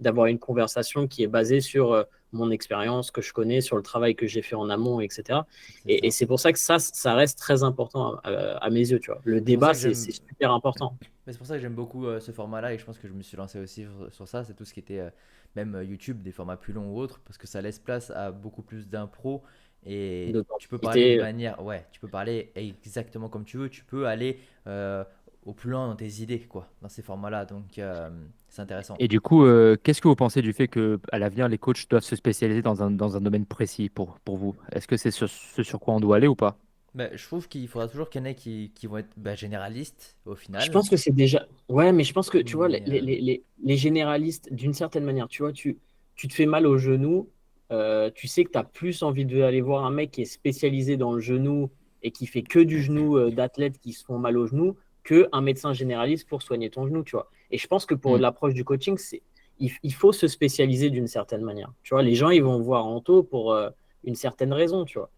d'avoir une conversation qui est basée sur mon expérience que je connais, sur le travail que j'ai fait en amont, etc. c'est Et ça. c'est pour ça que ça reste très important à mes yeux, tu vois. Le C'est pour ça débat, que c'est j'aime super important. Mais c'est pour ça que j'aime beaucoup ce format-là et je pense que je me suis lancé aussi sur ça. C'est tout ce qui était même YouTube, des formats plus longs ou autres, parce que ça laisse place à beaucoup plus d'impro et tu peux parler de D'authenticité. manière, ouais, tu peux parler exactement comme tu veux. Tu peux aller au plus loin dans tes idées, quoi, dans ces formats-là. Donc c'est intéressant. Et du coup, qu'est-ce que vous pensez du fait que à l'avenir, les coachs doivent se spécialiser dans un domaine précis pour vous? Est-ce que c'est ce sur quoi on doit aller ou pas? Je trouve qu'il faudra toujours qu'il y en ait qui vont être généralistes au Je final. pense que c'est déjà. Ouais, mais je pense que, tu vois, Mais les généralistes, d'une certaine manière, tu vois, tu te fais mal au genou, tu sais que tu as plus envie d'aller voir un mec qui est spécialisé dans le genou et qui fait que du genou d'athlètes qui se font mal au genou qu'un médecin généraliste pour soigner ton genou, tu vois. Et je pense que pour Hmm. l'approche du coaching, il faut se spécialiser d'une certaine manière. Tu vois, les gens, ils vont voir Anto pour une certaine raison, tu vois.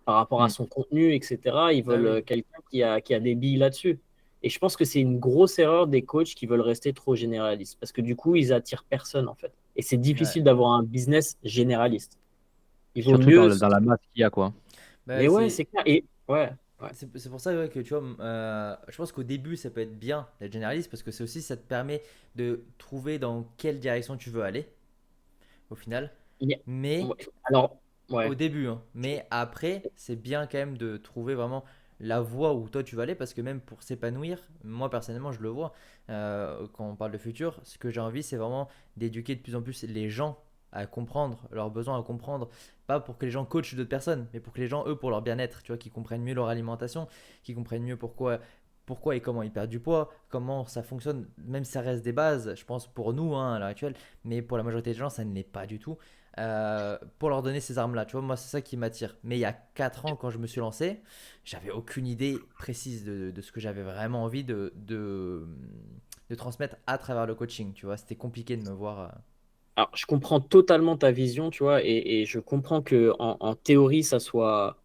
Par rapport à Hmm. son contenu, etc., ils ah veulent oui, quelqu'un qui a des billes là-dessus. Et je pense que c'est une grosse erreur des coachs qui veulent rester trop généralistes parce que du coup, ils attirent personne en fait. Et c'est ouais. difficile d'avoir un business généraliste. Il vaut Surtout mieux. dans la masse qu'il y a, quoi. Mais ouais, C'est c'est clair. Et ouais, ouais. C'est pour ça ouais, que tu vois, je pense qu'au début ça peut être bien d'être généraliste parce que c'est aussi ça te permet de trouver dans quelle direction tu veux aller au final. Il y a- Mais ouais. Alors, au ouais. début, hein. Mais après, c'est bien quand même de trouver vraiment la voie où toi tu vas aller parce que même pour s'épanouir, moi personnellement je le vois quand on parle de futur, ce que j'ai envie c'est vraiment d'éduquer de plus en plus les gens à comprendre leurs besoins, à comprendre, pas pour que les gens coachent d'autres personnes, mais pour que les gens, eux, pour leur bien-être, tu vois, qu'ils comprennent mieux leur alimentation, qu'ils comprennent mieux pourquoi. pourquoi et comment ils perdent du poids, comment ça fonctionne, même si ça reste des bases, je pense pour nous à l'heure actuelle, mais pour la majorité des gens, ça ne l'est pas du tout. Pour leur donner ces armes-là, tu vois, moi c'est ça qui m'attire. Mais il y a 4 ans, quand je me suis lancé, j'avais aucune idée précise de ce que j'avais vraiment envie de transmettre à travers le coaching, tu vois. C'était compliqué de me voir. Alors, je comprends totalement ta vision, tu vois, et je comprends que en théorie, ça soit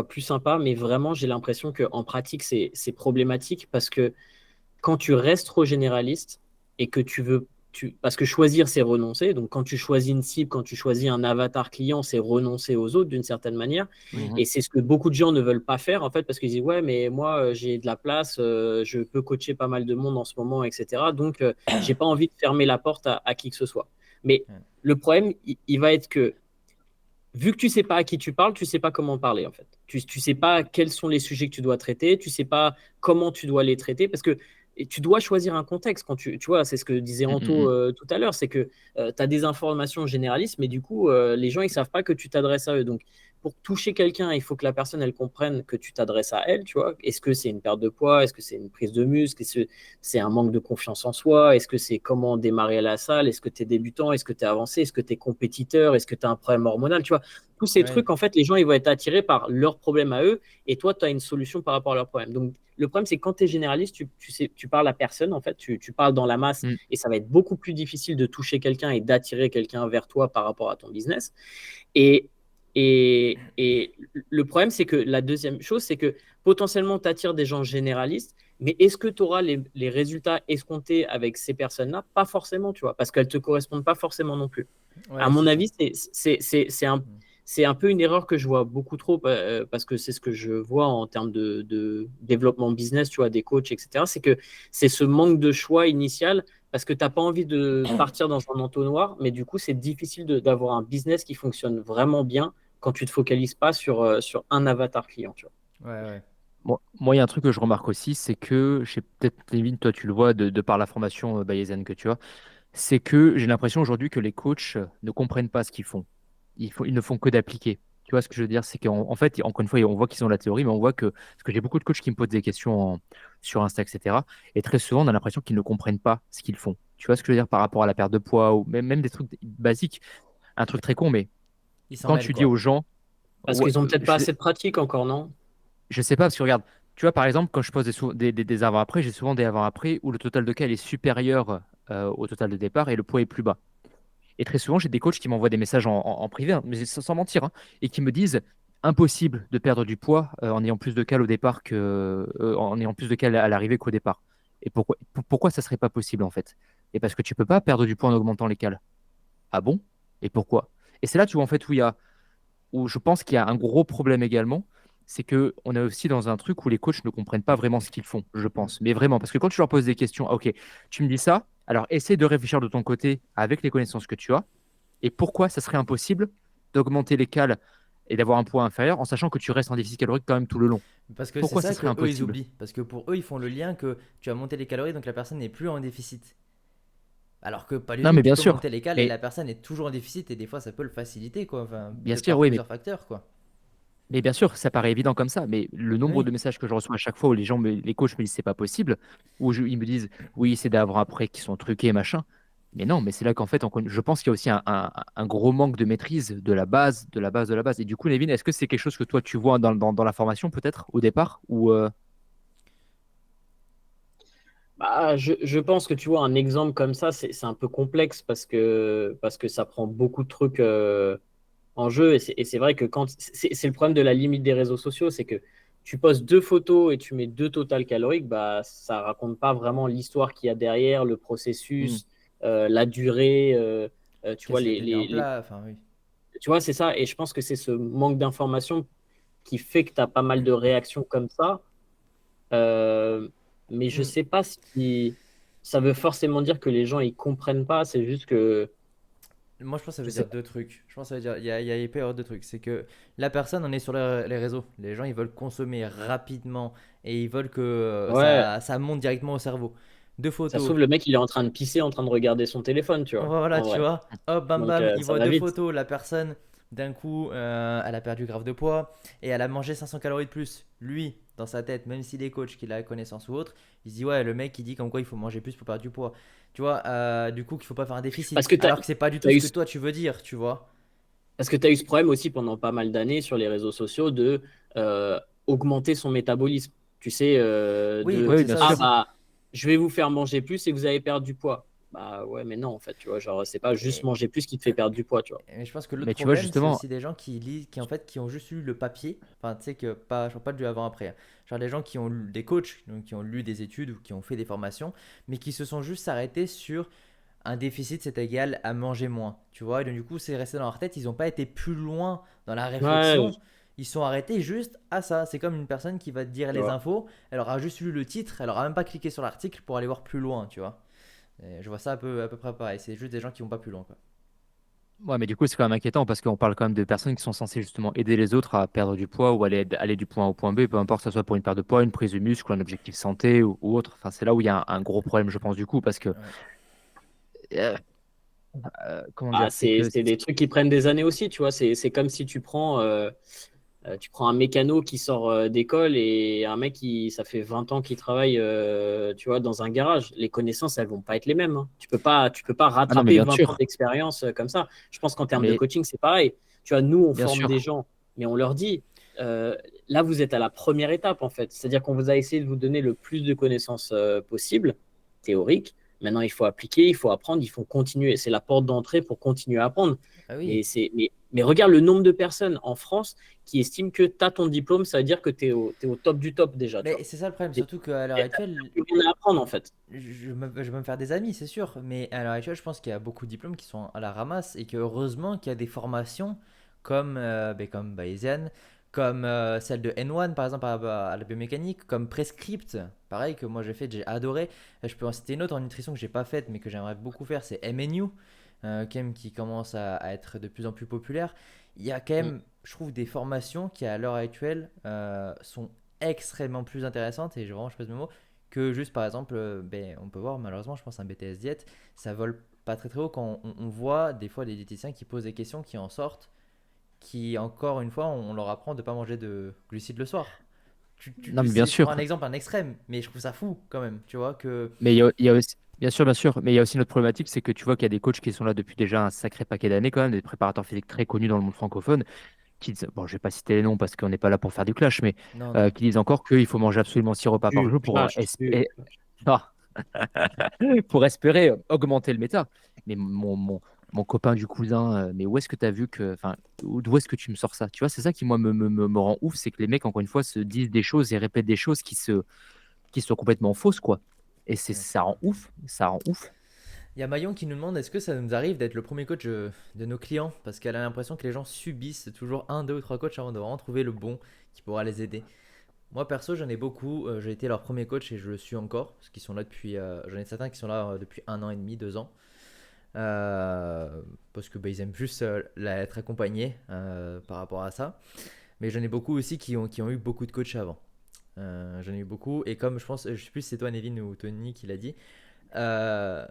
plus sympa, mais vraiment, j'ai l'impression qu'en pratique, c'est problématique parce que quand tu restes trop généraliste et que parce que choisir, c'est renoncer. Donc, quand tu choisis une cible, quand tu choisis un avatar client, c'est renoncer aux autres d'une certaine manière. Oui, Et c'est ce que beaucoup de gens ne veulent pas faire, en fait, parce qu'ils disent, ouais, mais moi, j'ai de la place, je peux coacher pas mal de monde en ce moment, etc. Donc, j'ai pas envie de fermer la porte à qui que ce soit. Mais ouais, le problème, il va être que vu que tu sais pas à qui tu parles, tu sais pas comment parler en fait. Tu sais pas quels sont les sujets que tu dois traiter, tu sais pas comment tu dois les traiter parce que tu dois choisir un contexte quand tu vois, c'est ce que disait Mm, mm, Anto mm. tout à l'heure, c'est que tu as des informations généralistes, mais du coup, les gens ils savent pas que tu t'adresses à eux. Donc, pour toucher quelqu'un, il faut que la personne elle comprenne que tu t'adresses à elle, tu vois. Est-ce que c'est une perte de poids? Est-ce que c'est une prise de muscle? Est-ce que c'est un manque de confiance en soi? Est-ce que c'est comment démarrer à la salle? Est-ce que tu es débutant? Est-ce que tu es avancé? Est-ce que tu es compétiteur? Est-ce que tu as un problème hormonal? Tu vois, tous ces ouais. trucs, en fait, les gens, ils vont être attirés par leurs problèmes à eux et toi, tu as une solution par rapport à leurs problèmes. Donc, le problème, c'est que quand tu es généraliste, tu parles à personne, en fait, tu parles dans la masse Mm. et ça va être beaucoup plus difficile de toucher quelqu'un et d'attirer quelqu'un vers toi par rapport à ton business. Et, et le problème, c'est que la deuxième chose, c'est que potentiellement, tu attires des gens généralistes, mais est-ce que tu auras les résultats escomptés avec ces personnes-là? Pas forcément, tu vois, parce qu'elles ne te correspondent pas forcément non plus. À Ouais, mon c'est ça. avis, c'est un peu une erreur que je vois beaucoup trop parce que c'est ce que je vois en termes de développement business, tu vois, des coachs, etc. C'est que c'est ce manque de choix initial parce que tu n'as pas envie de partir dans un entonnoir, mais du coup, c'est difficile d'avoir un business qui fonctionne vraiment bien quand tu ne te focalises pas sur un avatar client, tu vois. Ouais, ouais. Moi, il y a un truc que je remarque aussi, c'est que, je sais peut-être, Lévin, toi tu le vois de par la formation Bayesian que tu as, c'est que j'ai l'impression aujourd'hui que les coachs ne comprennent pas ce qu'ils font. Ils ne font que d'appliquer. Tu vois ce que je veux dire? C'est qu'en fait, encore une fois, on voit qu'ils ont la théorie, mais on voit que. Parce que j'ai beaucoup de coachs qui me posent des questions sur Insta, etc. Et très souvent, on a l'impression qu'ils ne comprennent pas ce qu'ils font. Tu vois ce que je veux dire par rapport à la perte de poids ou même des trucs basiques. Un truc très con, mais Ils s'en quand mêlent, tu dis quoi. aux gens. Parce Ouais, qu'ils n'ont peut-être pas assez de pratique encore, non? je sais pas, parce que regarde, tu vois, par exemple, quand je pose des avant-après, j'ai souvent des avant-après où le total de cas est supérieur au total de départ et le poids est plus bas. Et très souvent, j'ai des coachs qui m'envoient des messages en privé, hein, mais sans mentir, hein, et qui me disent impossible de perdre du poids en ayant plus de cales au départ en ayant plus de cales à l'arrivée qu'au départ. Et pourquoi ça serait pas possible en fait? Et parce que tu peux pas perdre du poids en augmentant les cales. Ah bon? Et pourquoi? Et c'est là, tu vois, en fait, où je pense qu'il y a un gros problème également, c'est que on est aussi dans un truc où les coachs ne comprennent pas vraiment ce qu'ils font, je pense. Mais vraiment, parce que quand tu leur poses des questions, ah, ok, tu me dis ça, alors essaie de réfléchir de ton côté avec les connaissances que tu as, et pourquoi ça serait impossible d'augmenter les cales et d'avoir un poids inférieur en sachant que tu restes en déficit calorique quand même tout le long. Parce que c'est Pourquoi ça ça serait que eux ils impossible? oublient. Parce que pour eux, ils font le lien que tu as monté les calories, donc la personne n'est plus en déficit. Alors que pas du Non, tout, mais tu bien peux sûr. monter les cales et Mais la personne est toujours en déficit et des fois ça peut le faciliter, quoi. Enfin, bien de sûr, par oui, mais plusieurs facteurs, quoi. Mais bien sûr, ça paraît évident comme ça, mais le nombre Oui. de messages que je reçois à chaque fois où les coachs me disent c'est pas possible, ils me disent oui, c'est d'avoir après qui sont truqués, machin. Mais non, mais c'est là qu'en fait, je pense qu'il y a aussi un gros manque de maîtrise de la base, de la base, de la base. Et du coup, Nevin, est-ce que c'est quelque chose que toi tu vois dans la formation peut-être au départ ou Bah, je pense que tu vois, un exemple comme ça, c'est un peu complexe parce que ça prend beaucoup de trucs en jeu. Et c'est vrai que c'est le problème de la limite des réseaux sociaux, c'est que tu postes deux photos et tu mets deux totales caloriques, bah, ça raconte pas vraiment l'histoire qu'il y a derrière, le Hmm. processus, la durée, tu vois, Qu'est-ce qui a été mis en place? Enfin, oui. tu vois, c'est ça. Et je pense que c'est ce manque d'information qui fait que tu as pas mal de réactions comme ça. Euh, mais je Hmm. sais pas si ça veut forcément dire que les gens ils comprennent pas. C'est juste que Moi, je pense que ça je veut sais dire pas. deux trucs. Je pense que ça veut dire, il peut y avoir deux trucs. C'est que la personne, on est sur les réseaux. Les gens, ils veulent consommer rapidement et ils veulent que Ouais, ça monte directement au cerveau. Deux ça se photos. trouve le mec il est en train de pisser, en train de regarder son téléphone, tu vois, Voilà, en tu vrai. vois. Hop, bam, Donc bam. Il ça voit va deux vite. photos. La personne, d'un coup, elle a perdu grave de poids et elle a mangé 500 calories de plus. Lui, dans sa tête, même s'il est coach, qu'il a la connaissance ou autre, il se dit ouais, le mec il dit comme quoi il faut manger plus pour perdre du poids. Tu vois, du coup qu'il faut pas faire un Parce déficit. que tu Alors que c'est pas du tout as ce eu que toi tu veux dire, tu vois. Parce que tu as eu ce problème aussi pendant pas mal d'années sur les réseaux sociaux de euh, augmenter son métabolisme. Tu sais, Oui, Oui, de oui, c'est bien ça ah sûr. aussi. bah je vais vous faire manger plus et vous allez perdre du poids. Bah ouais, mais non, en fait, tu vois, genre c'est pas juste Et, manger plus qui te fait perdre du poids, tu vois. et je pense que l'autre Mais tu vois, problème, c'est justement, aussi des gens qui lisent, qui en fait, qui ont juste lu le papier. Enfin, tu sais que pas, je parle pas du avant-après, hein. Genre des gens qui ont des coachs, donc qui ont lu des études ou qui ont fait des formations, mais qui se sont juste arrêtés sur un déficit, c'est égal à manger moins. Tu vois, et donc du coup, c'est resté dans leur tête. Ils n'ont pas été plus loin dans la Ouais, réflexion. Ils sont arrêtés juste à ça. C'est comme une personne qui va te dire tu les vois. infos. Elle aura juste lu le titre. Elle aura même pas cliqué sur l'article pour aller voir plus loin. Tu vois. Et je vois ça à peu près pareil. C'est juste des gens qui vont pas plus loin, quoi. ouais, mais du coup, c'est quand même inquiétant parce qu'on parle quand même de personnes qui sont censées justement aider les autres à perdre du poids ou aller du point A au point B, peu importe que ce soit pour une perte de poids, une prise de muscle, un objectif santé ou autre. Enfin, c'est là où il y a un gros problème, je pense, du coup, parce que, Ouais. euh, comment Ah, dire, c'est que, c'est des trucs qui prennent des années aussi, tu vois. C'est comme si tu prends un mécano qui sort d'école et un mec qui, ça fait 20 ans qu'il travaille, tu vois, dans un garage. Les connaissances, elles vont pas être les mêmes, hein. Tu peux pas ah non, mais rattraper bien 20 ans sûr, d'expérience comme ça. Je pense qu'en termes de mais coaching, c'est pareil. Tu vois, nous, on bien forme des sûr. gens, mais on leur dit, euh, là, vous êtes à la première étape, en fait. C'est-à-dire qu'on vous a essayé de vous donner le plus de connaissances possible, théoriques. Maintenant, il faut appliquer, il faut apprendre, il faut continuer. C'est la porte d'entrée pour continuer à apprendre. Ah oui. Mais regarde le nombre de personnes en France qui estiment que tu as ton diplôme, ça veut dire que t'es au top du top déjà, tu Mais vois. c'est ça le problème. Et Surtout qu'à l'heure t'as actuelle, plus rien à apprendre, en fait. je vais me faire des amis, c'est sûr. Mais à l'heure actuelle, je pense qu'il y a beaucoup de diplômes qui sont à la ramasse et que heureusement qu'il y a des formations comme, comme Bayesian, comme celle de N1 par exemple à la biomécanique, comme Prescript, pareil que moi j'ai fait, j'ai adoré. Je peux en citer une autre en nutrition que j'ai pas faite mais que j'aimerais beaucoup faire, c'est MNU, quand même, qui commence à être de plus en plus populaire. Il y a quand Mm. même, je trouve, des formations qui à l'heure actuelle sont extrêmement plus intéressantes et vraiment je pèse mes mots que juste par exemple, on peut voir malheureusement, je pense un BTS diète, ça vole pas très très haut quand on voit des fois des diététiciens qui posent des questions qui en sortent, qui encore une fois on leur apprend de ne pas manger de glucides le soir. Non, mais bien Je prends un sûr. exemple, un extrême, mais je trouve ça fou quand même, tu vois que... Mais il y a aussi, bien sûr, bien sûr. Mais il y a aussi une autre problématique, c'est que tu vois qu'il y a des coachs qui sont là depuis déjà un sacré paquet d'années, quand même, des préparateurs physiques très connus dans le monde francophone, qui disent, bon, je vais pas citer les noms parce qu'on n'est pas là pour faire du clash, mais Non, non. qui disent encore qu'il faut manger absolument 6 repas par jour pour ah, pour espérer augmenter le méta. Mais mon copain du cousin, mais où est-ce que tu as vu que, enfin, d'où est-ce que tu me sors ça? Tu vois, c'est ça qui, moi, me rend ouf, c'est que les mecs, encore une fois, se disent des choses et répètent des choses qui sont complètement fausses, quoi. Et Ouais. ça rend ouf, ça rend ouf. Il y a Mayon qui nous demande est-ce que ça nous arrive d'être le premier coach de nos clients parce qu'elle a l'impression que les gens subissent toujours un, deux ou trois coachs avant de vraiment trouver le bon qui pourra les aider. Moi perso, j'en ai beaucoup. J'ai été leur premier coach et je le suis encore parce qu'ils sont là depuis. J'en ai certains qui sont là depuis un an et demi, 2 ans. Parce que ils aiment juste être accompagnés par rapport à ça. Mais j'en ai beaucoup aussi qui ont eu beaucoup de coachs avant. J'en ai eu beaucoup et comme je pense, je sais plus si c'est toi Nevin ou Tony qui l'a dit. euh,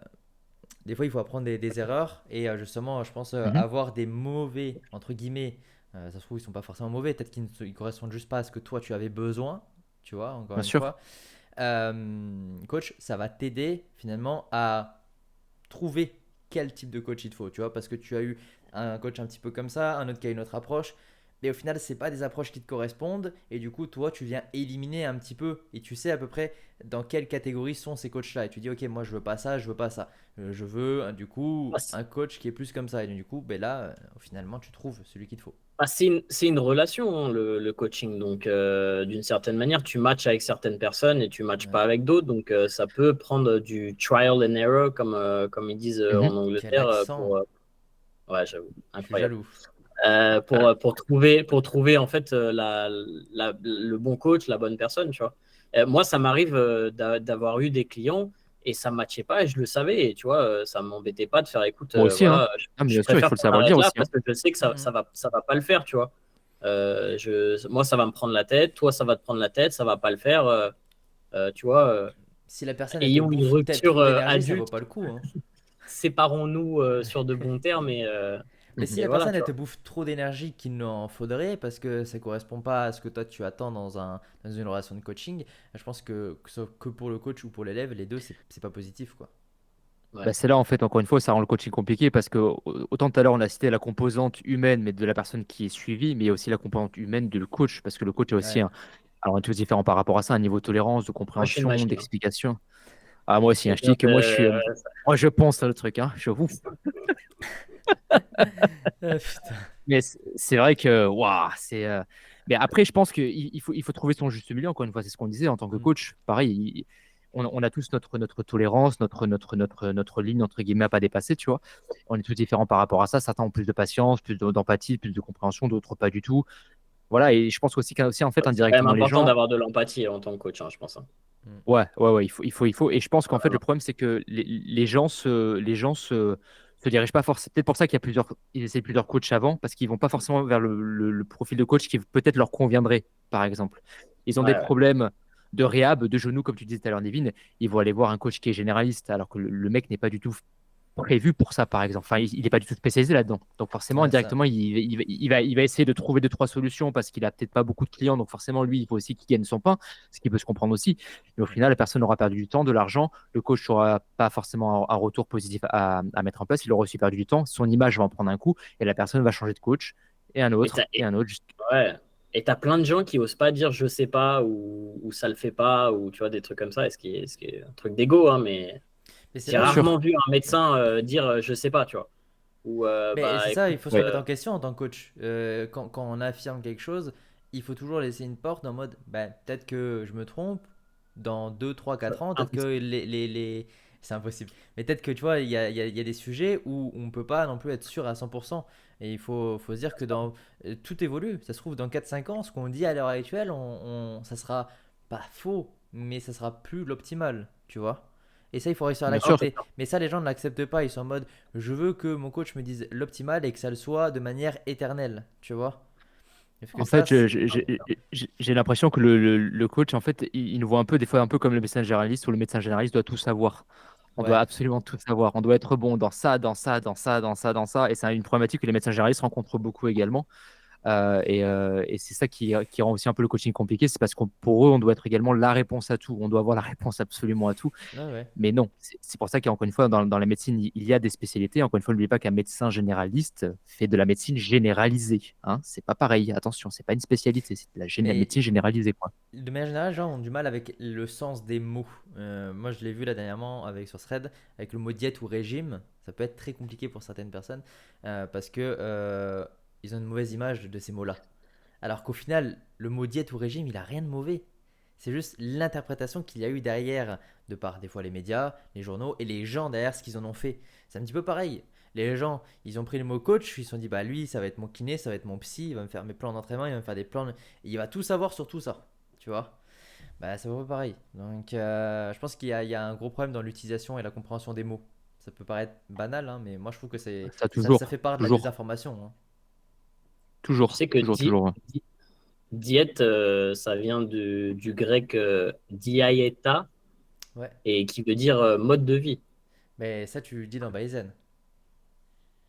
des fois il faut apprendre des erreurs et justement je pense Mhm. avoir des mauvais entre guillemets, ça se trouve ils sont pas forcément mauvais, peut-être qu'ils ne correspondent juste pas à ce que toi tu avais besoin, tu vois, encore Bien une sûr. fois. Coach, ça va t'aider finalement à trouver quel type de coach il te faut, tu vois, parce que tu as eu un coach un petit peu comme ça, un autre qui a une autre approche, mais au final, c'est pas des approches qui te correspondent, et du coup, toi, tu viens éliminer un petit peu, et tu sais à peu près dans quelle catégorie sont ces coachs-là, et tu dis, ok, moi, je veux pas ça, je veux pas ça. Je veux, du coup, un coach qui est plus comme ça, et du coup, là, finalement, tu trouves celui qu'il te faut. C'est une relation, hein, le coaching. Donc, d'une certaine manière, tu matches avec certaines personnes et tu matches pas Ouais. avec d'autres. Donc, ça peut prendre du trial and error, comme ils disent Mhm. en Quel Angleterre, accent, ouais, j'avoue, je suis incroyable. jaloux. Pour trouver en fait le bon coach, la bonne personne, tu vois. Moi, ça m'arrive d'avoir eu des clients et ça ne matchait pas et je le savais. Et tu vois, ça ne m'embêtait pas de faire écoute, Moi aussi, hein. voilà, Ah, mais je bien sûr, il préfère faut le qu'on savoir le arrête dire là aussi, hein. parce que je sais que Mhm. ça va pas le faire, tu vois. Moi, ça va me prendre la tête, toi, ça va te prendre la tête, ça va pas le faire. Tu vois, Si la personne, elle te ayons une bouffe tel rupture trop d'énergie, ça vaut adulte, pas le coup, hein. séparons-nous sur de bons termes Mais si Et la voilà, personne tu elle te vois. bouffe trop d'énergie qu'il n'en faudrait parce que ça correspond pas à ce que toi tu attends dans une relation de coaching, je pense que ce soit que pour le coach ou pour l'élève, les deux c'est pas positif quoi. Ouais. C'est là, en fait, encore une fois, ça rend le coaching compliqué parce que autant tout à l'heure, on a cité la composante humaine, mais de la personne qui est suivie, mais il y a aussi la composante humaine de le coach parce que le coach a aussi Ouais. un, alors on est tous différents par rapport à ça, un niveau de tolérance, de Moi, je suis une compréhension, machine, hein. d'explication. Ah, moi aussi, hein, Et je dis que moi, je pense à le truc, hein, je ouf. Ah, putain. Mais c'est vrai que, waouh, Mais après, je pense qu'il faut trouver son juste milieu. Encore une fois, c'est ce qu'on disait en tant que Mm. coach. Pareil, on a tous notre tolérance, notre ligne, entre guillemets, à pas dépasser, tu vois. On est tous différents par rapport à ça. Certains ont plus de patience, plus d'empathie, plus de compréhension, d'autres pas du tout. Voilà, et je pense aussi en fait, c'est quand même indirectement, les important gens. d'avoir de l'empathie en tant que coach, hein, je pense, hein. Mm. Ouais, ouais, ouais, il faut. Et je pense qu'en fait, le Vraiment. problème, c'est que les gens se dirigent pas forcément. C'est peut-être pour ça qu'il y a ils essaient plusieurs coachs avant, parce qu'ils vont pas forcément vers le profil de coach qui peut-être leur conviendrait, par exemple. Ils ont des Ouais, ouais. problèmes de réhab, de genoux, comme tu disais tout à l'heure, Nevin. Ils vont aller voir un coach qui est généraliste, alors que le mec n'est pas du tout prévu pour ça, par exemple. Enfin, il n'est pas du tout spécialisé là-dedans. Donc forcément, Ouais, ça. indirectement, il va essayer de trouver deux, trois solutions parce qu'il a peut-être pas beaucoup de clients. Donc forcément, lui, il faut aussi qu'il gagne son pain, ce qui peut se comprendre aussi. Mais au final, la personne aura perdu du temps, de l'argent. Le coach n'aura pas forcément un retour positif à mettre en place. Il aura aussi perdu du temps. Son image va en prendre un coup et la personne va changer de coach et un Et autre et un autre. ouais. Et t'as plein de gens qui osent pas dire je sais pas ou ça le fait pas ou tu vois des trucs comme ça. Ce qui est un truc d'ego, hein, mais Mais c'est j'ai là Bien où il sûr. rarement vu un médecin dire je sais pas, tu vois. Ou Mais bah c'est ça, il écoute, faut se Oui. remettre en question en tant que coach. Quand on affirme quelque chose, il faut toujours laisser une porte en mode, bah, peut-être que je me trompe, dans 2 3 4 ans, peut-être que impossible. c'est impossible. Mais peut-être que tu vois, il y a des sujets où on ne peut pas non plus être sûr à 100%. Et il faut se dire que tout évolue. Ça se trouve, dans 4 5 ans, ce qu'on dit à l'heure actuelle, ça sera pas faux, mais ça sera plus l'optimal, tu vois. Et ça, il faut réussir à Bien Non, sûr. c'est l'accepter. Mais ça, les gens ne l'acceptent pas. Ils sont en mode, je veux que mon coach me dise l'optimal et que ça le soit de manière éternelle, tu vois. Parce que En ça, fait, j'ai l'impression que le coach, en fait, il nous voit un peu, des fois, un peu comme le médecin généraliste, où le médecin généraliste doit tout savoir. On doit ouais, absolument tout savoir. On doit être bon dans ça, dans ça, dans ça, dans ça, dans ça. Et c'est une problématique que les médecins généralistes rencontrent beaucoup également. Et c'est ça qui rend aussi un peu le coaching compliqué. C'est parce que pour eux, on doit être également la réponse à tout. On doit avoir la réponse absolument à tout. ouais, ouais. Mais non, c'est pour ça qu'encore une fois, dans la médecine, il y a des spécialités. Encore une fois, n'oubliez pas qu'un médecin généraliste fait de la médecine généralisée. Hein, c'est pas pareil. Attention, c'est pas une spécialité, c'est de la Mais médecine généralisée, quoi. de manière générale, les gens ont du mal avec le sens des mots. Moi, je l'ai vu là dernièrement sur Thread, avec le mot diète ou régime. Ça peut être très compliqué pour certaines personnes parce que ils ont une mauvaise image de ces mots-là. Alors qu'au final, le mot diète ou régime, il a rien de mauvais. C'est juste l'interprétation qu'il y a eu derrière, de par des fois les médias, les journaux et les gens derrière ce qu'ils en ont fait. C'est un petit peu pareil. Les gens, ils ont pris le mot coach, ils se sont dit, bah lui, ça va être mon kiné, ça va être mon psy, il va me faire mes plans d'entraînement, il va me faire des plans, il va tout savoir sur tout ça, tu vois. Bah ça va pas pareil. Donc je pense qu'il y a un gros problème dans l'utilisation et la compréhension des mots. Ça peut paraître banal, hein, mais moi je trouve que Ça, ça fait toujours, part de la toujours, désinformation, hein. Tu toujours, sais que toujours, toujours. diète, ça vient du grec diaeta Ouais, et qui veut dire mode de vie, mais ça tu le dis dans Baizen.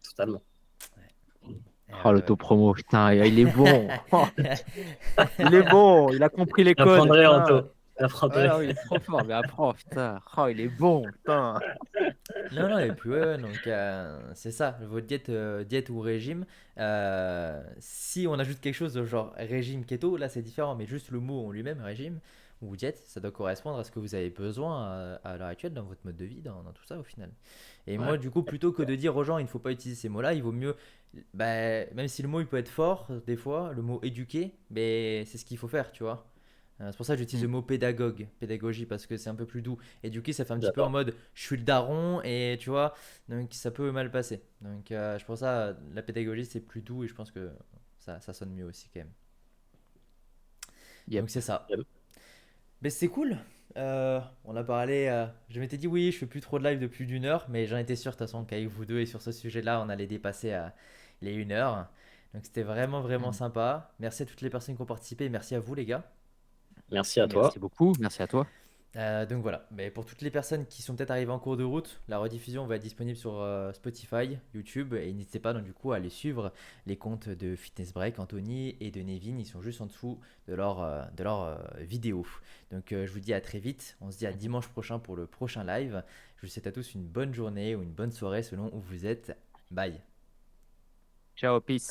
totalement. Ouais, Oh, ouais, ouais. l'autopromo, putain, il est bon. Oh, il est bon, il a compris les codes, J'apprendrai, putain. Anto. Ouais, J'apprendrai. non, il est trop fort, mais apprends, putain. Oh, il est bon, putain. Non, non, et puis ouais, ouais, donc c'est ça, votre diète ou régime. Si on ajoute quelque chose de genre régime keto, là c'est différent, mais juste le mot en lui-même, régime ou diète, ça doit correspondre à ce que vous avez besoin à l'heure actuelle dans votre mode de vie, dans tout ça au final. Et Ouais. moi, du coup, plutôt que de dire aux gens il ne faut pas utiliser ces mots-là, il vaut mieux, bah, même si le mot il peut être fort, des fois, le mot éduquer, mais c'est ce qu'il faut faire, tu vois. C'est pour ça que j'utilise Hmm. le mot pédagogie, parce que c'est un peu plus doux. Éduquer, ça fait un petit peu en J'adore. mode je suis le daron, et tu vois, donc ça peut mal passer. Donc je pense ça, la pédagogie c'est plus doux, et je pense que ça sonne mieux aussi quand même. Yep. Donc c'est ça. Mais c'est cool. On a parlé. Je m'étais dit oui, je fais plus trop de live de plus d'1 heure, mais j'en étais sûr de toute façon qu'avec vous deux et sur ce sujet-là, on allait dépasser les 1 heure. Donc c'était vraiment vraiment Hmm. sympa. Merci à toutes les personnes qui ont participé, et merci à vous les gars. Merci à toi. Merci beaucoup, merci à toi. Donc voilà, mais pour toutes les personnes qui sont peut-être arrivées en cours de route, la rediffusion va être disponible sur Spotify, YouTube, et n'hésitez pas donc du coup à aller suivre les comptes de Fitness Break, Anthony et de Nevin, ils sont juste en dessous de leur vidéo. Donc je vous dis à très vite, on se dit à dimanche prochain pour le prochain live. Je vous souhaite à tous une bonne journée ou une bonne soirée selon où vous êtes. Bye. Ciao, peace.